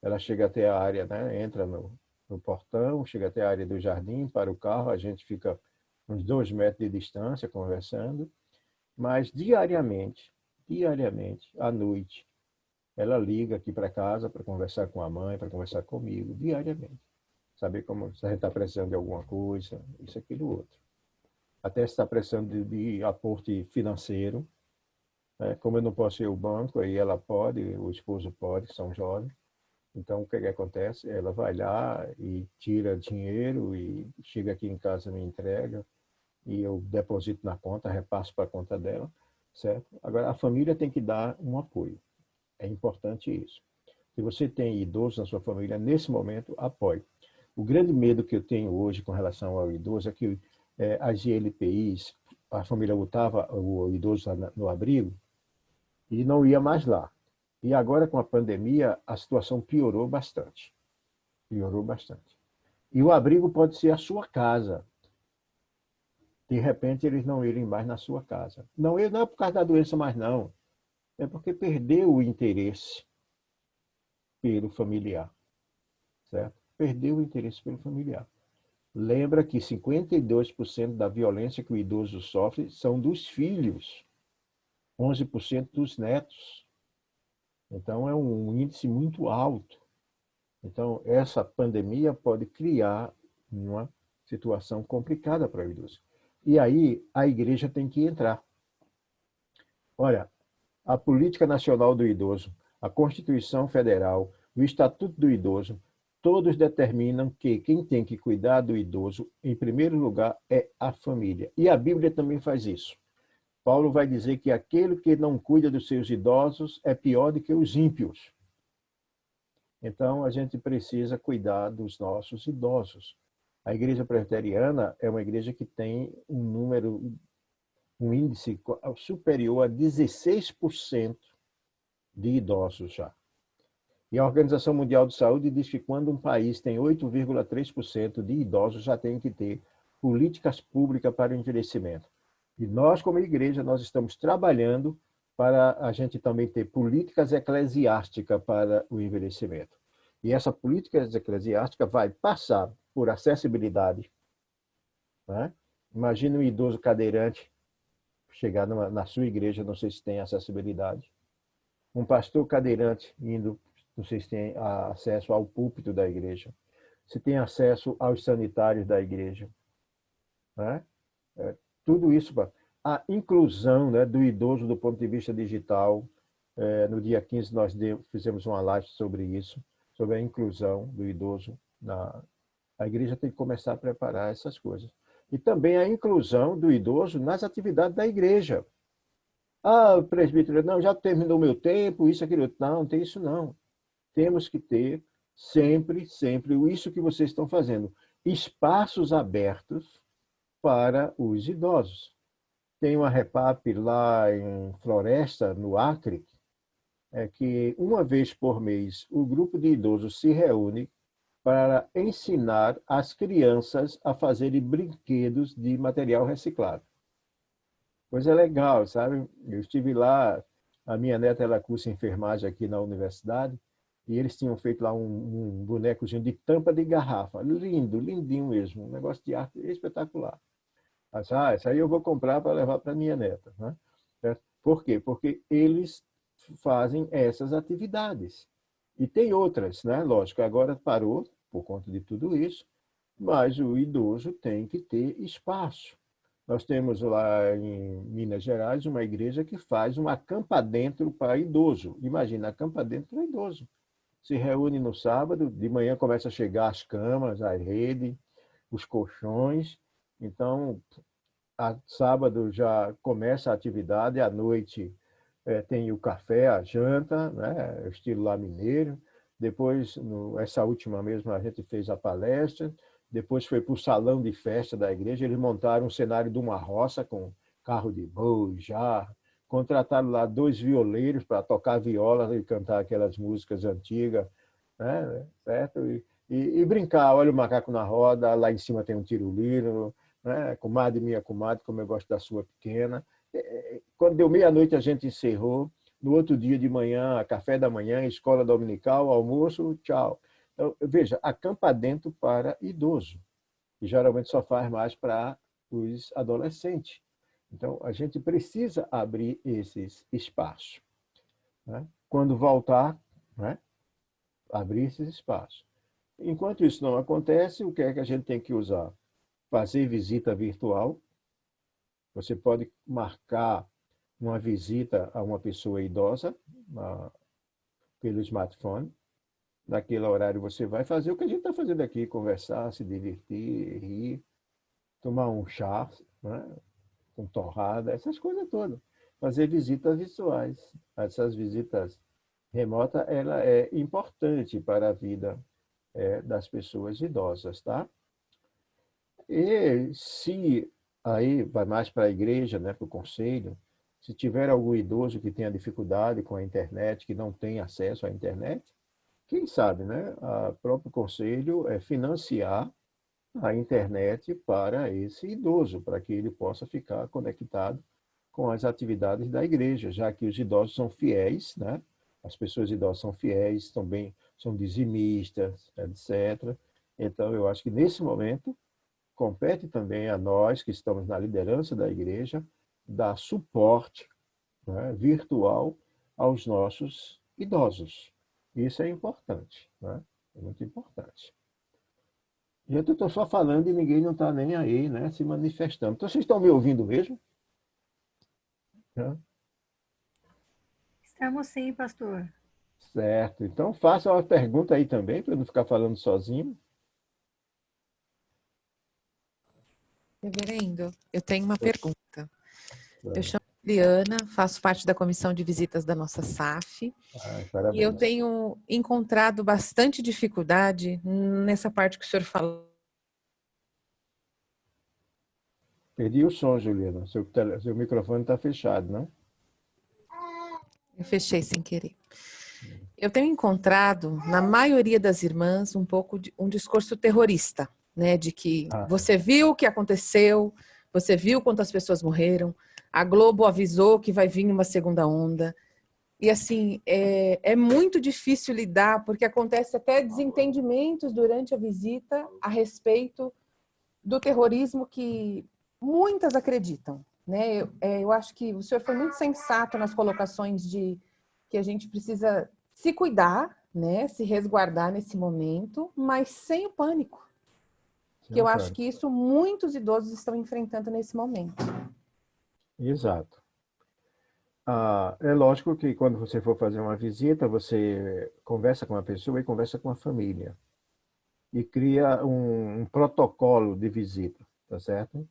Ela chega até a área, né? Entra no portão, chega até a área do jardim, para o carro, a gente fica uns 2 metros de distância conversando, mas diariamente, à noite, ela liga aqui para casa para conversar com a mãe, para conversar comigo, diariamente. Saber como se a gente está precisando de alguma coisa, isso, aquilo, outro. Até se está precisando de aporte financeiro, né? Como eu não posso ir ao banco, aí ela pode, o esposo pode, que são jovens. Então, o que acontece? Ela vai lá e tira dinheiro e chega aqui em casa, me entrega e eu deposito na conta, repasso para a conta dela, certo? Agora, a família tem que dar um apoio. É importante isso. Se você tem idosos na sua família, nesse momento, apoie. O grande medo que eu tenho hoje com relação ao idoso é que as GLPIs, a família botava o idoso no abrigo e não ia mais lá. E agora, com a pandemia, a situação piorou bastante. Piorou bastante. E o abrigo pode ser a sua casa. De repente, eles não irem mais na sua casa. Não é por causa da doença mais, não. É porque perdeu o interesse pelo familiar. Certo? Perdeu o interesse pelo familiar. Lembra que 52% da violência que o idoso sofre são dos filhos. 11% dos netos. Então, é um índice muito alto. Então, essa pandemia pode criar uma situação complicada para o idoso. E aí, a igreja tem que entrar. Olha, a Política Nacional do Idoso, a Constituição Federal, o Estatuto do Idoso, todos determinam que quem tem que cuidar do idoso, em primeiro lugar, é a família. E a Bíblia também faz isso. Paulo vai dizer que aquele que não cuida dos seus idosos é pior do que os ímpios. Então, a gente precisa cuidar dos nossos idosos. A Igreja Presbiteriana é uma igreja que tem um número um índice superior a 16% de idosos já. E a Organização Mundial de Saúde diz que quando um país tem 8,3% de idosos, já tem que ter políticas públicas para o envelhecimento. E nós, como igreja, nós estamos trabalhando para a gente também ter políticas eclesiásticas para o envelhecimento. E essa política eclesiástica vai passar por acessibilidade. Né? Imagina um idoso cadeirante chegar na sua igreja, não sei se tem acessibilidade. Um pastor cadeirante indo, não sei se tem acesso ao púlpito da igreja, se tem acesso aos sanitários da igreja. Né? Tudo isso, a inclusão, né, do idoso do ponto de vista digital. No dia 15 nós fizemos uma live sobre isso, sobre a inclusão do idoso. A igreja tem que começar a preparar essas coisas. E também a inclusão do idoso nas atividades da igreja. Ah, presbítero, não, já terminou o meu tempo, isso, aquilo. Não tem isso não. Temos que ter sempre isso que vocês estão fazendo. Espaços abertos para os idosos. Tem uma repap lá em Floresta, no Acre, que uma vez por mês o grupo de idosos se reúne para ensinar as crianças a fazerem brinquedos de material reciclado. Coisa legal, sabe? Eu estive lá, a minha neta ela cursa enfermagem aqui na universidade, e eles tinham feito lá um bonecozinho de tampa de garrafa. Lindo, lindinho mesmo, um negócio de arte espetacular. Isso aí eu vou comprar para levar para minha neta. Né? Por quê? Porque eles fazem essas atividades. E tem outras, né? Lógico, agora parou por conta de tudo isso, mas o idoso tem que ter espaço. Nós temos lá em Minas Gerais uma igreja que faz um acampa dentro para idoso. Imagina, acampa dentro para idoso. Se reúne no sábado, de manhã começa a chegar as camas, a rede, os colchões. Então, sábado já começa a atividade, à noite tem o café, a janta, né? Estilo lá mineiro. Depois, essa última mesmo, a gente fez a palestra. Depois foi para o salão de festa da igreja. Eles montaram um cenário de uma roça com carro de boi, jarro. Contrataram lá 2 violeiros para tocar viola e cantar aquelas músicas antigas, né? Certo? E brincar. Olha o macaco na roda, lá em cima tem um tiroliro, né? Comadre, minha comadre, como eu gosto da sua pequena. Quando deu meia-noite, a gente encerrou. No outro dia de manhã, café da manhã, escola dominical, almoço, tchau. Então, veja, acampa dentro para idoso, e geralmente só faz mais para os adolescentes. Então, a gente precisa abrir esses espaços. Né? Quando voltar, né? Abrir esses espaços. Enquanto isso não acontece, o que é que a gente tem que usar? Fazer visita virtual. Você pode marcar uma visita a uma pessoa idosa pelo smartphone. Naquele horário você vai fazer o que a gente está fazendo aqui, conversar, se divertir, rir, tomar um chá, né? Com torrada, essas coisas todas. Fazer visitas virtuais. Essas visitas remotas, ela é importante para a vida das pessoas idosas, tá? E se aí vai mais para a igreja, né, para o conselho, se tiver algum idoso que tenha dificuldade com a internet, que não tem acesso à internet, quem sabe, né, o próprio conselho financiar a internet para esse idoso, para que ele possa ficar conectado com as atividades da igreja, já que os idosos são fiéis, né? As pessoas idosas são fiéis, também são dizimistas, etc. Então, eu acho que nesse momento compete também a nós que estamos na liderança da igreja dar suporte, né, virtual aos nossos idosos. Isso é importante, né? É muito importante. Gente, eu estou só falando e ninguém não está nem aí, né, se manifestando. Então, vocês estão me ouvindo mesmo? Estamos sim, pastor. Certo. Então, faça uma pergunta aí também, para eu não ficar falando sozinho. Reverendo, eu tenho uma pergunta. Eu chamo Juliana, faço parte da comissão de visitas da nossa SAF. Parabéns. E eu tenho encontrado bastante dificuldade nessa parte que o senhor falou. Perdi o som, Juliana. Seu microfone está fechado, né? Eu fechei sem querer. Eu tenho encontrado, na maioria das irmãs, um pouco de um discurso terrorista, né? De que você viu o que aconteceu, você viu quantas pessoas morreram, a Globo avisou que vai vir uma segunda onda. E, assim, é muito difícil lidar, porque acontece até desentendimentos durante a visita a respeito do terrorismo que muitas acreditam, né? Eu acho que o senhor foi muito sensato nas colocações de que a gente precisa se cuidar, né? Se resguardar nesse momento, mas sem o pânico. Que eu acho que isso muitos idosos estão enfrentando nesse momento. Exato. É lógico que quando você for fazer uma visita, você conversa com a pessoa e conversa com a família. E cria um protocolo de visita, tá certo?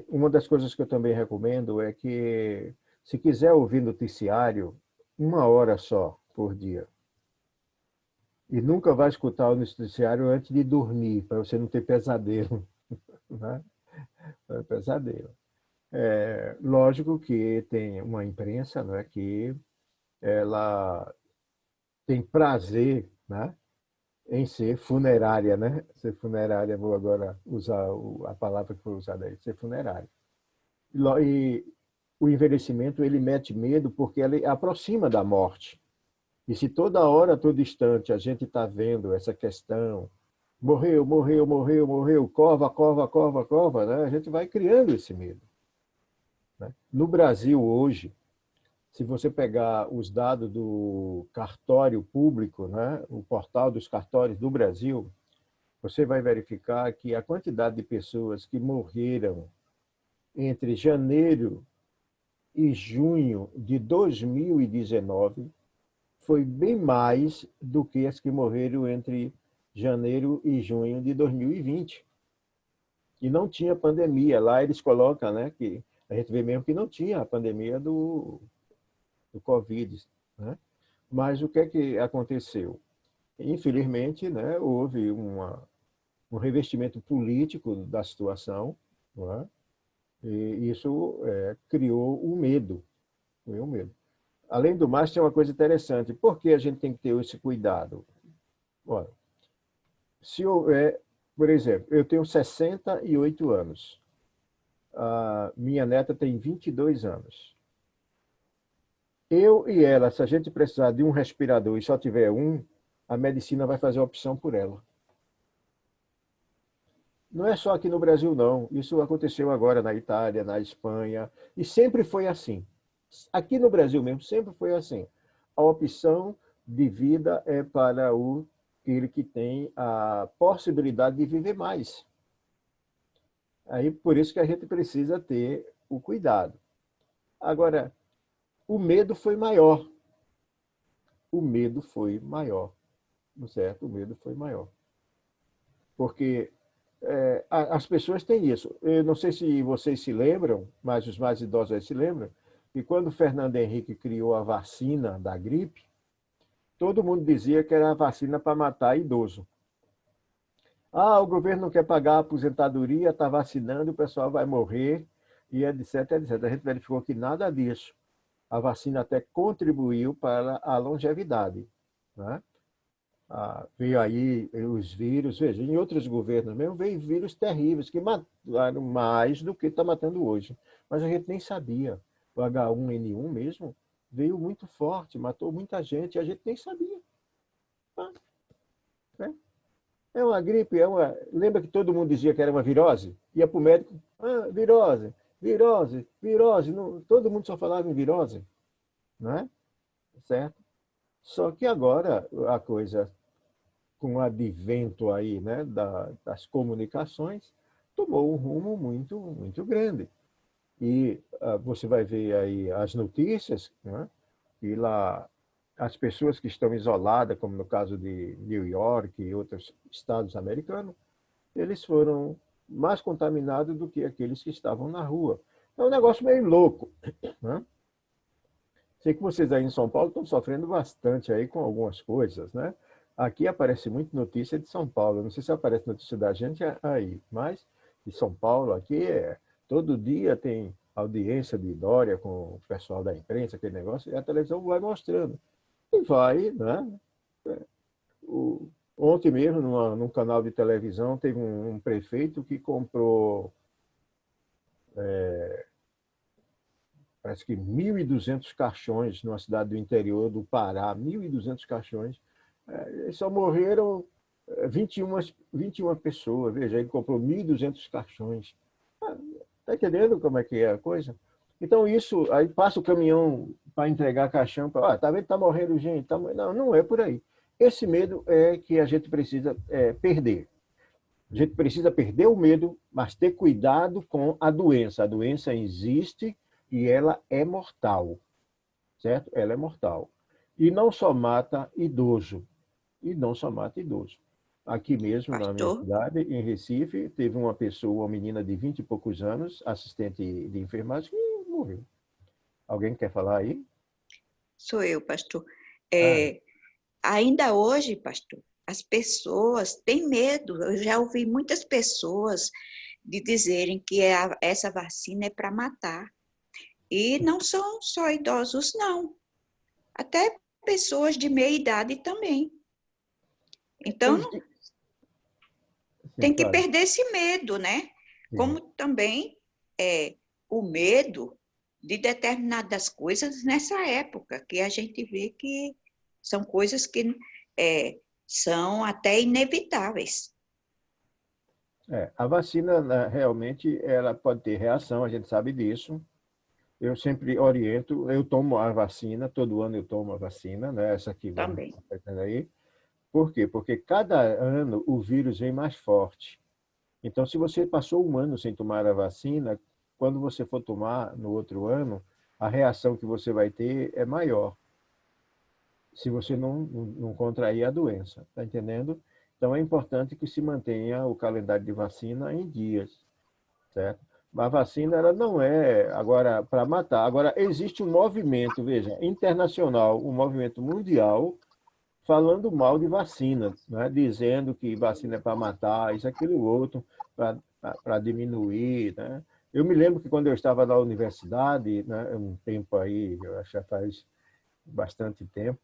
Uma das coisas que eu também recomendo é que, se quiser ouvir noticiário, 1 hora só por dia. E nunca vai escutar o noticiário antes de dormir, para você não ter pesadelo. Né? Pesadelo. Lógico que tem uma imprensa, né, que ela tem prazer, né, em ser funerária, né? Ser funerária, vou agora usar a palavra que foi usada aí, ser funerária. E o envelhecimento, ele mete medo porque ele aproxima da morte. E se toda hora, todo instante, a gente está vendo essa questão, morreu, morreu, morreu, morreu, cova, cova, cova, cova, né? A gente vai criando esse medo. Né? No Brasil, hoje, se você pegar os dados do cartório público, né, o portal dos cartórios do Brasil, você vai verificar que a quantidade de pessoas que morreram entre janeiro e junho de 2019 foi bem mais do que as que morreram entre janeiro e junho de 2020. E não tinha pandemia. Lá eles colocam, né, que a gente vê mesmo que não tinha a pandemia do Covid, né? Mas o que é que aconteceu? Infelizmente, né, houve um revestimento político da situação, não é? E isso criou o medo. Criou o medo. Além do mais, tem uma coisa interessante. Por que a gente tem que ter esse cuidado? Olha, se houver, por exemplo, eu tenho 68 anos. A minha neta tem 22 anos. Eu e ela, se a gente precisar de um respirador e só tiver um, a medicina vai fazer a opção por ela. Não é só aqui no Brasil, não. Isso aconteceu agora na Itália, na Espanha, e sempre foi assim. Aqui no Brasil mesmo, sempre foi assim. A opção de vida é para aquele que tem a possibilidade de viver mais. Aí, por isso que a gente precisa ter o cuidado. Agora, o medo foi maior. O medo foi maior, certo? O medo foi maior. Porque as pessoas têm isso. Eu não sei se vocês se lembram, mas os mais idosos se lembram, que quando Fernando Henrique criou a vacina da gripe, todo mundo dizia que era a vacina para matar idoso. O governo não quer pagar a aposentadoria, está vacinando, o pessoal vai morrer, e etc, etc. A gente verificou que nada disso. A vacina até contribuiu para a longevidade. Né? Veio aí os vírus, veja, em outros governos mesmo, veio vírus terríveis que mataram mais do que está matando hoje. Mas a gente nem sabia. O H1N1 mesmo veio muito forte, matou muita gente, e a gente nem sabia. É uma gripe, lembra que todo mundo dizia que era uma virose? Ia para o médico, virose, virose, virose. Não, todo mundo só falava em virose. Não é? Certo? Só que agora a coisa, com o advento aí, né, das comunicações, tomou um rumo muito, muito grande. E você vai ver aí as notícias, né, e lá as pessoas que estão isoladas, como no caso de New York e outros estados americanos, eles foram mais contaminados do que aqueles que estavam na rua. É um negócio meio louco, né? Sei que vocês aí em São Paulo estão sofrendo bastante aí com algumas coisas, né? Aqui aparece muito notícia de São Paulo. Não sei se aparece notícia da gente aí, mas de São Paulo, aqui, todo dia tem audiência de Dória com o pessoal da imprensa, aquele negócio, e a televisão vai mostrando. E vai, né? Ontem mesmo, num canal de televisão, teve um prefeito que comprou, parece que 1.200 caixões numa cidade do interior do Pará, 1.200 caixões. Só morreram 21 pessoas. Veja, ele comprou 1.200 caixões. Está entendendo como é que é a coisa? Então, isso, aí passa o caminhão para entregar caixão, tá vendo que está morrendo gente? Não, não é por aí. Esse medo é que a gente precisa perder. A gente precisa perder o medo, mas ter cuidado com a doença. A doença existe e ela é mortal, certo? Ela é mortal. E não só mata idoso. Aqui mesmo, na minha cidade, em Recife, teve uma pessoa, uma menina de 20 e poucos anos, assistente de enfermagem, que morreu. Alguém quer falar aí? Sou eu, pastor. Ainda hoje, pastor, as pessoas têm medo. Eu já ouvi muitas pessoas de dizerem que essa vacina é para matar. E não são só idosos, não. Até pessoas de meia idade também. Então, tem que perder esse medo, né? Como também o medo de determinadas coisas nessa época, que a gente vê que são coisas que são até inevitáveis. A vacina, realmente, ela pode ter reação, a gente sabe disso. Eu sempre oriento, eu tomo a vacina, todo ano eu tomo a vacina, né? Essa aqui também. Aí. Por quê? Porque cada ano o vírus vem mais forte. Então, se você passou um ano sem tomar a vacina, quando você for tomar no outro ano, a reação que você vai ter é maior, se você não contrair a doença. Está entendendo? Então, é importante que se mantenha o calendário de vacina em dias, certo? A vacina ela não é agora para matar. Agora, existe um movimento, veja, internacional, um movimento mundial, falando mal de vacina, né? Dizendo que vacina é para matar, isso, aquilo, outro, para diminuir. Né? Eu me lembro que quando eu estava na universidade, né, um tempo aí, eu acho que já faz bastante tempo,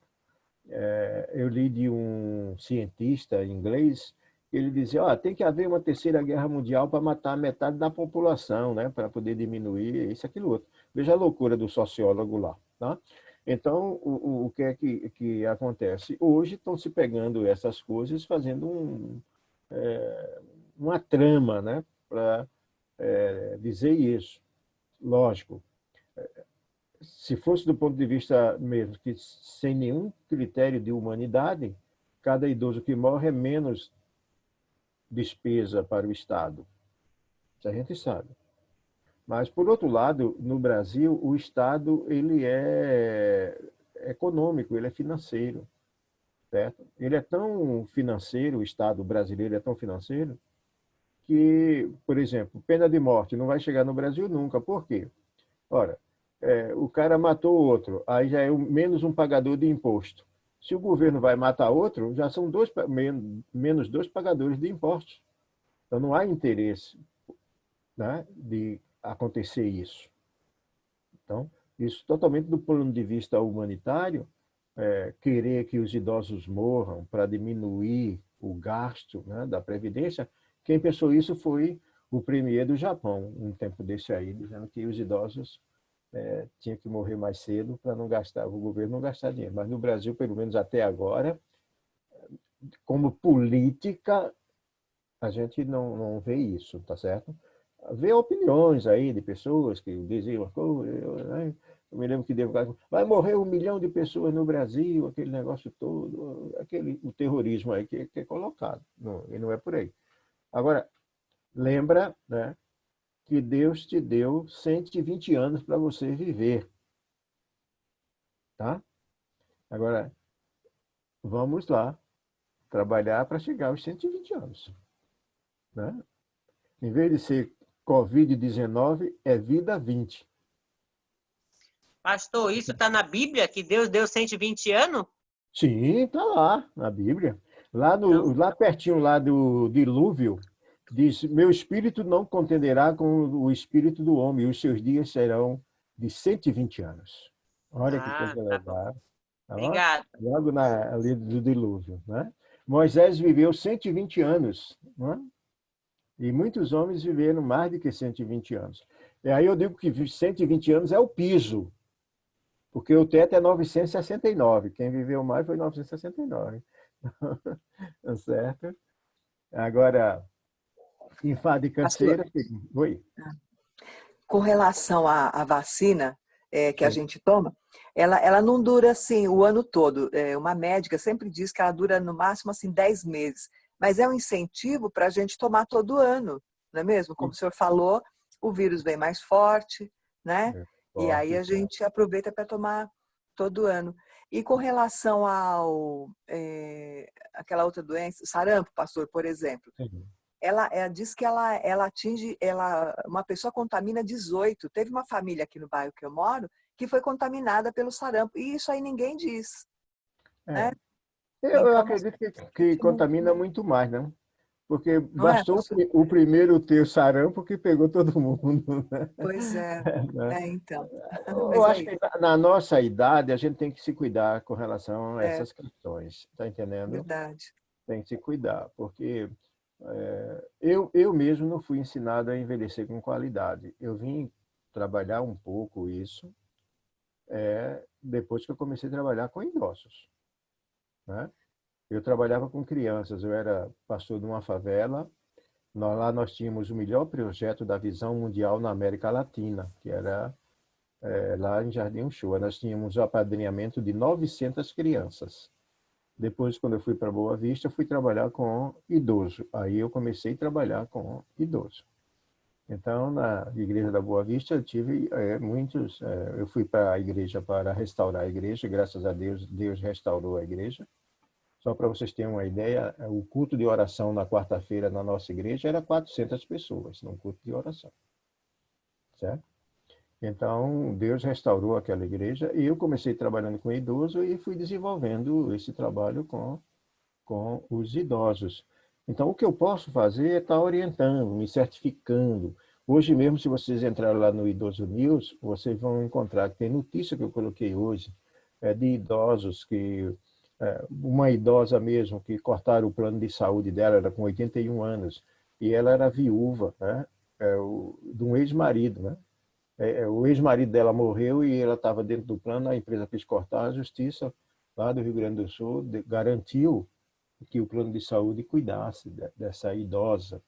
eu li de um cientista inglês, ele dizia, tem que haver uma terceira guerra mundial para matar metade da população, né, para poder diminuir isso, aquilo, outro. Veja a loucura do sociólogo lá. Tá? Então, o que é que acontece? Hoje estão se pegando essas coisas, fazendo uma trama, né, para dizer isso. Lógico, se fosse do ponto de vista mesmo, que sem nenhum critério de humanidade, cada idoso que morre é menos despesa para o Estado. Isso a gente sabe. Mas, por outro lado, no Brasil, o Estado ele é econômico, ele é financeiro. Certo? Ele é tão financeiro, o Estado brasileiro é tão financeiro, que, por exemplo, pena de morte não vai chegar no Brasil nunca. Por quê? Ora, o cara matou outro, aí já é menos um pagador de imposto. Se o governo vai matar outro, já são menos 2 pagadores de impostos. Então, não há interesse, né, de acontecer isso. Então, isso totalmente do ponto de vista humanitário, querer que os idosos morram para diminuir o gasto, né, da Previdência, quem pensou isso foi o premier do Japão, um tempo desse aí, dizendo que os idosos tinham que morrer mais cedo para não gastar, o governo não gastar dinheiro. Mas no Brasil, pelo menos até agora, como política, a gente não vê isso, tá certo? Vê opiniões aí de pessoas que diziam, eu me lembro que vai morrer 1 milhão de pessoas no Brasil, aquele negócio todo, o terrorismo aí que é colocado, e não é por aí. Agora, lembra, né, que Deus te deu 120 anos para você viver. Tá? Agora, vamos lá, trabalhar para chegar aos 120 anos. Né? Em vez de ser Covid-19, é vida 20. Pastor, isso está na Bíblia, que Deus deu 120 anos? Sim, está lá, na Bíblia. Lá pertinho lá do dilúvio, Diz, meu espírito não contenderá com o espírito do homem, e os seus dias serão de 120 anos. Olha que coisa Tá bom. legal. Tá bom? Obrigada. Logo ali do dilúvio. Né? Moisés viveu 120 anos. Né? E muitos homens viveram mais do que 120 anos. E aí eu digo que 120 anos é o piso, porque o teto é 969. Quem viveu mais foi 969. Tá certo? Agora, em fada e canseira... Oi. Com relação à vacina que a gente toma, ela não dura assim o ano todo. Uma médica sempre diz que ela dura no máximo assim 10 meses. Mas é um incentivo para a gente tomar todo ano, não é mesmo? Como o senhor falou, o vírus vem mais forte, né? E aí a gente aproveita para tomar todo ano. E com relação aquela outra doença, sarampo, pastor, por exemplo, ela diz que ela atinge, uma pessoa contamina 18. Teve uma família aqui no bairro que eu moro que foi contaminada pelo sarampo. E isso aí ninguém diz. Né? Eu Então, acredito que contamina muito mais, não? Porque não é, bastou o primeiro ter o sarampo que pegou todo mundo. Né? Pois é. Então. Eu acho que na nossa idade a gente tem que se cuidar com relação a essas questões. Está entendendo? Verdade. Tem que se cuidar, porque eu mesmo não fui ensinado a envelhecer com qualidade. Eu vim trabalhar um pouco isso depois que eu comecei a trabalhar com idosos. Né? Eu trabalhava com crianças, eu era pastor de uma favela. Lá nós tínhamos o melhor projeto da Visão Mundial na América Latina, que era lá em Jardim Uchoa. Nós tínhamos o apadrinhamento de 900 crianças. Depois, quando eu fui para Boa Vista, eu fui trabalhar com idoso. Aí eu comecei a trabalhar com idoso. Então, na igreja da Boa Vista, eu tive muitos... eu fui para a igreja para restaurar a igreja. Graças a Deus, Deus restaurou a igreja. Só para vocês terem uma ideia, o culto de oração na quarta-feira na nossa igreja era 400 pessoas, num culto de oração. Certo? Então, Deus restaurou aquela igreja e eu comecei trabalhando com idoso e fui desenvolvendo esse trabalho com os idosos. Então, o que eu posso fazer é estar orientando, me certificando. Hoje mesmo, se vocês entrarem lá no Idoso News, vocês vão encontrar que tem notícia que eu coloquei hoje de idosos que... uma idosa mesmo, que cortaram o plano de saúde dela, era com 81 anos, e ela era viúva, né? De um ex-marido. Né? O ex-marido dela morreu e ela estava dentro do plano, a empresa quis cortar, a justiça lá do Rio Grande do Sul garantiu que o plano de saúde cuidasse dessa idosa.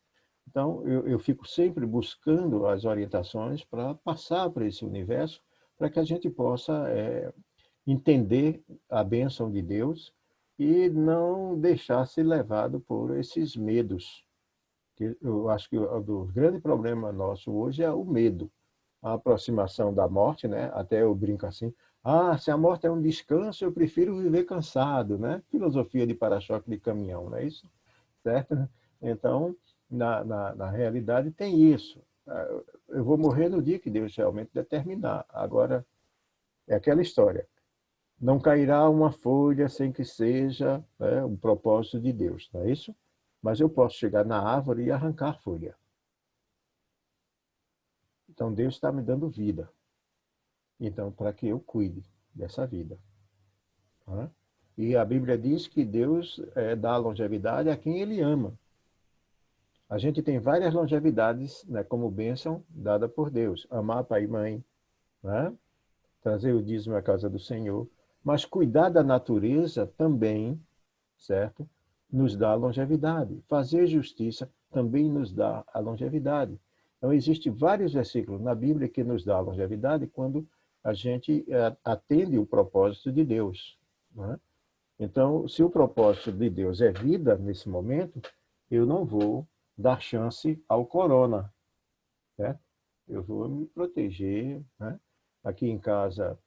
Então, eu fico sempre buscando as orientações para passar para esse universo, para que a gente possa... entender a bênção de Deus e não deixar ser levado por esses medos. Eu acho que o grande problema nosso hoje é o medo, a aproximação da morte, né? Até eu brinco assim, se a morte é um descanso, eu prefiro viver cansado, né? Filosofia de para-choque de caminhão, não é isso? Certo? Então, na realidade tem isso. Eu vou morrer no dia que Deus realmente determinar. Agora, é aquela história. Não cairá uma folha sem que seja um propósito de Deus, não é isso? Mas eu posso chegar na árvore e arrancar folha. Então Deus está me dando vida. Então, para que eu cuide dessa vida. Tá? E a Bíblia diz que Deus dá longevidade a quem Ele ama. A gente tem várias longevidades, né, como bênção dada por Deus. Amar pai e mãe, né? Trazer o dízimo à casa do Senhor. Mas cuidar da natureza também, certo? Nos dá longevidade. Fazer justiça também nos dá a longevidade. Então, existem vários versículos na Bíblia que nos dá a longevidade quando a gente atende o propósito de Deus. Não é? Então, se o propósito de Deus é vida nesse momento, eu não vou dar chance ao corona. Certo? Eu vou me proteger. Né? Aqui em casa...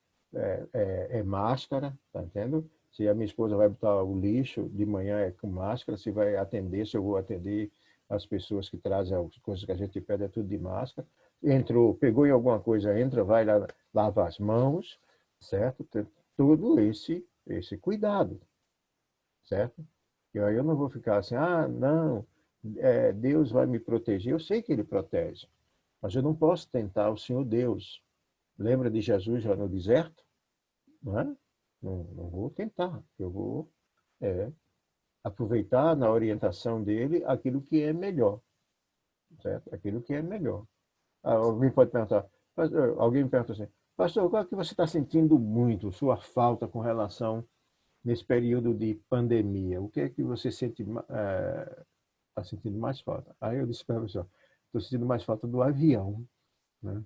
máscara, tá entendendo? Se a minha esposa vai botar o lixo, de manhã é com máscara, se vai atender, se eu vou atender as pessoas que trazem as coisas que a gente pede, é tudo de máscara. Entrou, pegou em alguma coisa, entra, vai lá, lava as mãos, certo? Tem todo esse cuidado, certo? E aí eu não vou ficar assim, não, Deus vai me proteger. Eu sei que Ele protege, mas eu não posso tentar o Senhor Deus. Lembra de Jesus lá no deserto? Não é? Não vou tentar. Eu vou aproveitar na orientação dele aquilo que é melhor. Certo? Aquilo que é melhor. Alguém pode perguntar, alguém me pergunta assim, pastor, qual é que você está sentindo muito, sua falta com relação nesse período de pandemia? O que é que você está sentindo mais falta? Aí eu disse para a pessoa, estou sentindo mais falta do avião, né?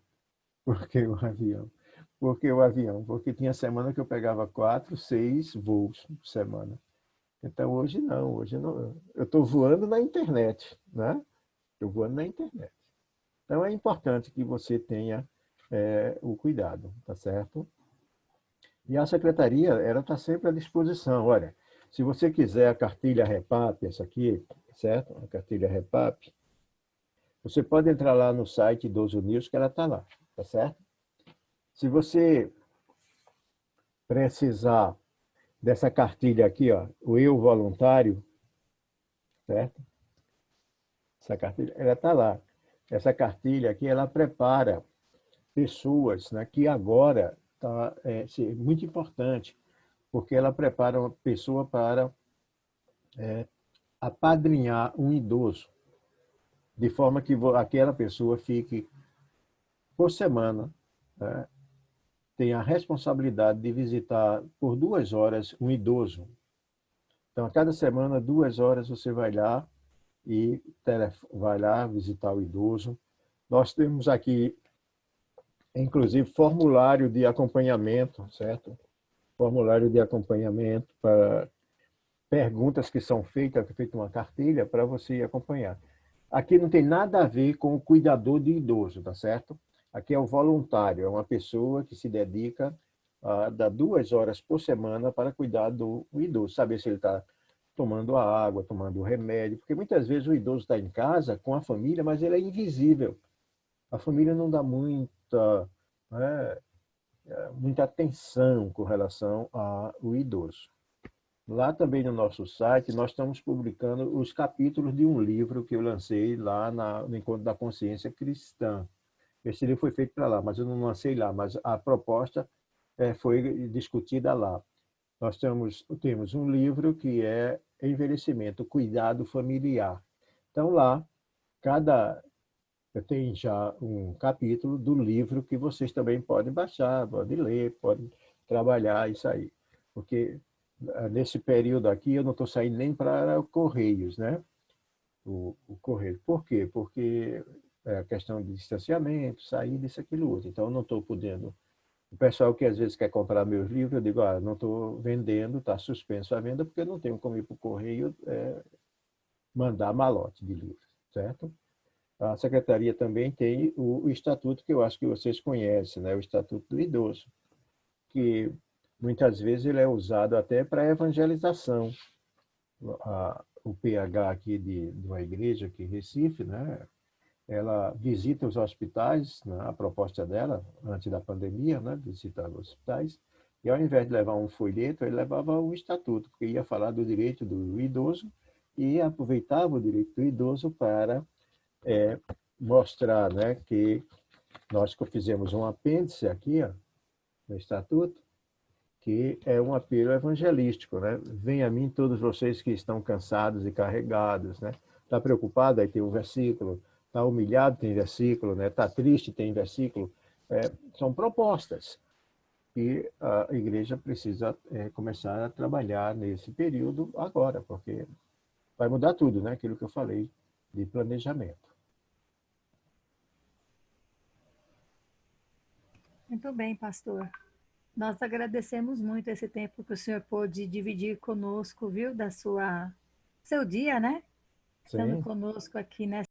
Por que o avião? Porque o avião? Porque tinha semana que eu pegava 4, 6 voos por semana. Então hoje não, eu estou voando na internet, né? Estou voando na internet. Então é importante que você tenha o cuidado, tá certo? E a secretaria, ela está sempre à disposição. Olha, se você quiser a cartilha REPAP, essa aqui, certo? A cartilha REPAP, você pode entrar lá no site Idoso News, que ela está lá, tá certo? Se você precisar dessa cartilha aqui, ó, o Eu Voluntário, certo? Essa cartilha, ela está lá. Essa cartilha aqui, ela prepara pessoas, né, que agora está muito importante, porque ela prepara uma pessoa para apadrinhar um idoso, de forma que aquela pessoa fique, por semana, né, tem a responsabilidade de visitar por 2 horas um idoso. Então, a cada semana, 2 horas, você vai lá e vai lá visitar o idoso. Nós temos aqui, inclusive, formulário de acompanhamento, certo? Formulário de acompanhamento para perguntas que são feitas, é feita uma cartilha para você acompanhar. Aqui não tem nada a ver com o cuidador de idoso, tá certo? Aqui é o voluntário, é uma pessoa que se dedica a dar 2 horas por semana para cuidar do idoso, saber se ele está tomando a água, tomando o remédio, porque muitas vezes o idoso está em casa com a família, mas ele é invisível. A família não dá muita atenção com relação ao idoso. Lá também no nosso site, nós estamos publicando os capítulos de um livro que eu lancei lá no Encontro da Consciência Cristã. Esse livro foi feito para lá, mas eu não lancei lá, mas a proposta foi discutida lá. Nós temos um livro que é Envelhecimento, Cuidado Familiar. Então lá, tem já um capítulo do livro que vocês também podem baixar, podem ler, podem trabalhar isso aí. Porque nesse período aqui eu não estou saindo nem para Correios, né? O Correio. Por quê? Porque é a questão de distanciamento, saída, isso, aquilo, outro. Então eu não estou podendo. O pessoal que às vezes quer comprar meus livros, eu digo, não estou vendendo, está suspenso a venda, porque eu não tenho como ir para o Correio mandar malote de livros, certo? A secretaria também tem o estatuto que eu acho que vocês conhecem, né? O Estatuto do Idoso, que muitas vezes ele é usado até para evangelização. O PH aqui de uma igreja aqui em Recife, né? Ela visita os hospitais, né? A proposta dela, antes da pandemia, né? Visitar os hospitais, e ao invés de levar um folheto, ele levava um estatuto, porque ia falar do direito do idoso e aproveitava o direito do idoso para mostrar, né, que nós fizemos um apêndice aqui, ó, no estatuto, que é um apelo evangelístico, né? Venha a mim todos vocês que estão cansados e carregados, né? Está preocupado? Aí tem um versículo. Está humilhado? Tem versículo, né? Está triste? Tem versículo. São propostas que a igreja precisa começar a trabalhar nesse período agora, porque vai mudar tudo, né? Aquilo que eu falei de planejamento. Muito bem, pastor. Nós agradecemos muito esse tempo que o senhor pôde dividir conosco, viu, seu dia, né? Sim. Estando conosco aqui nessa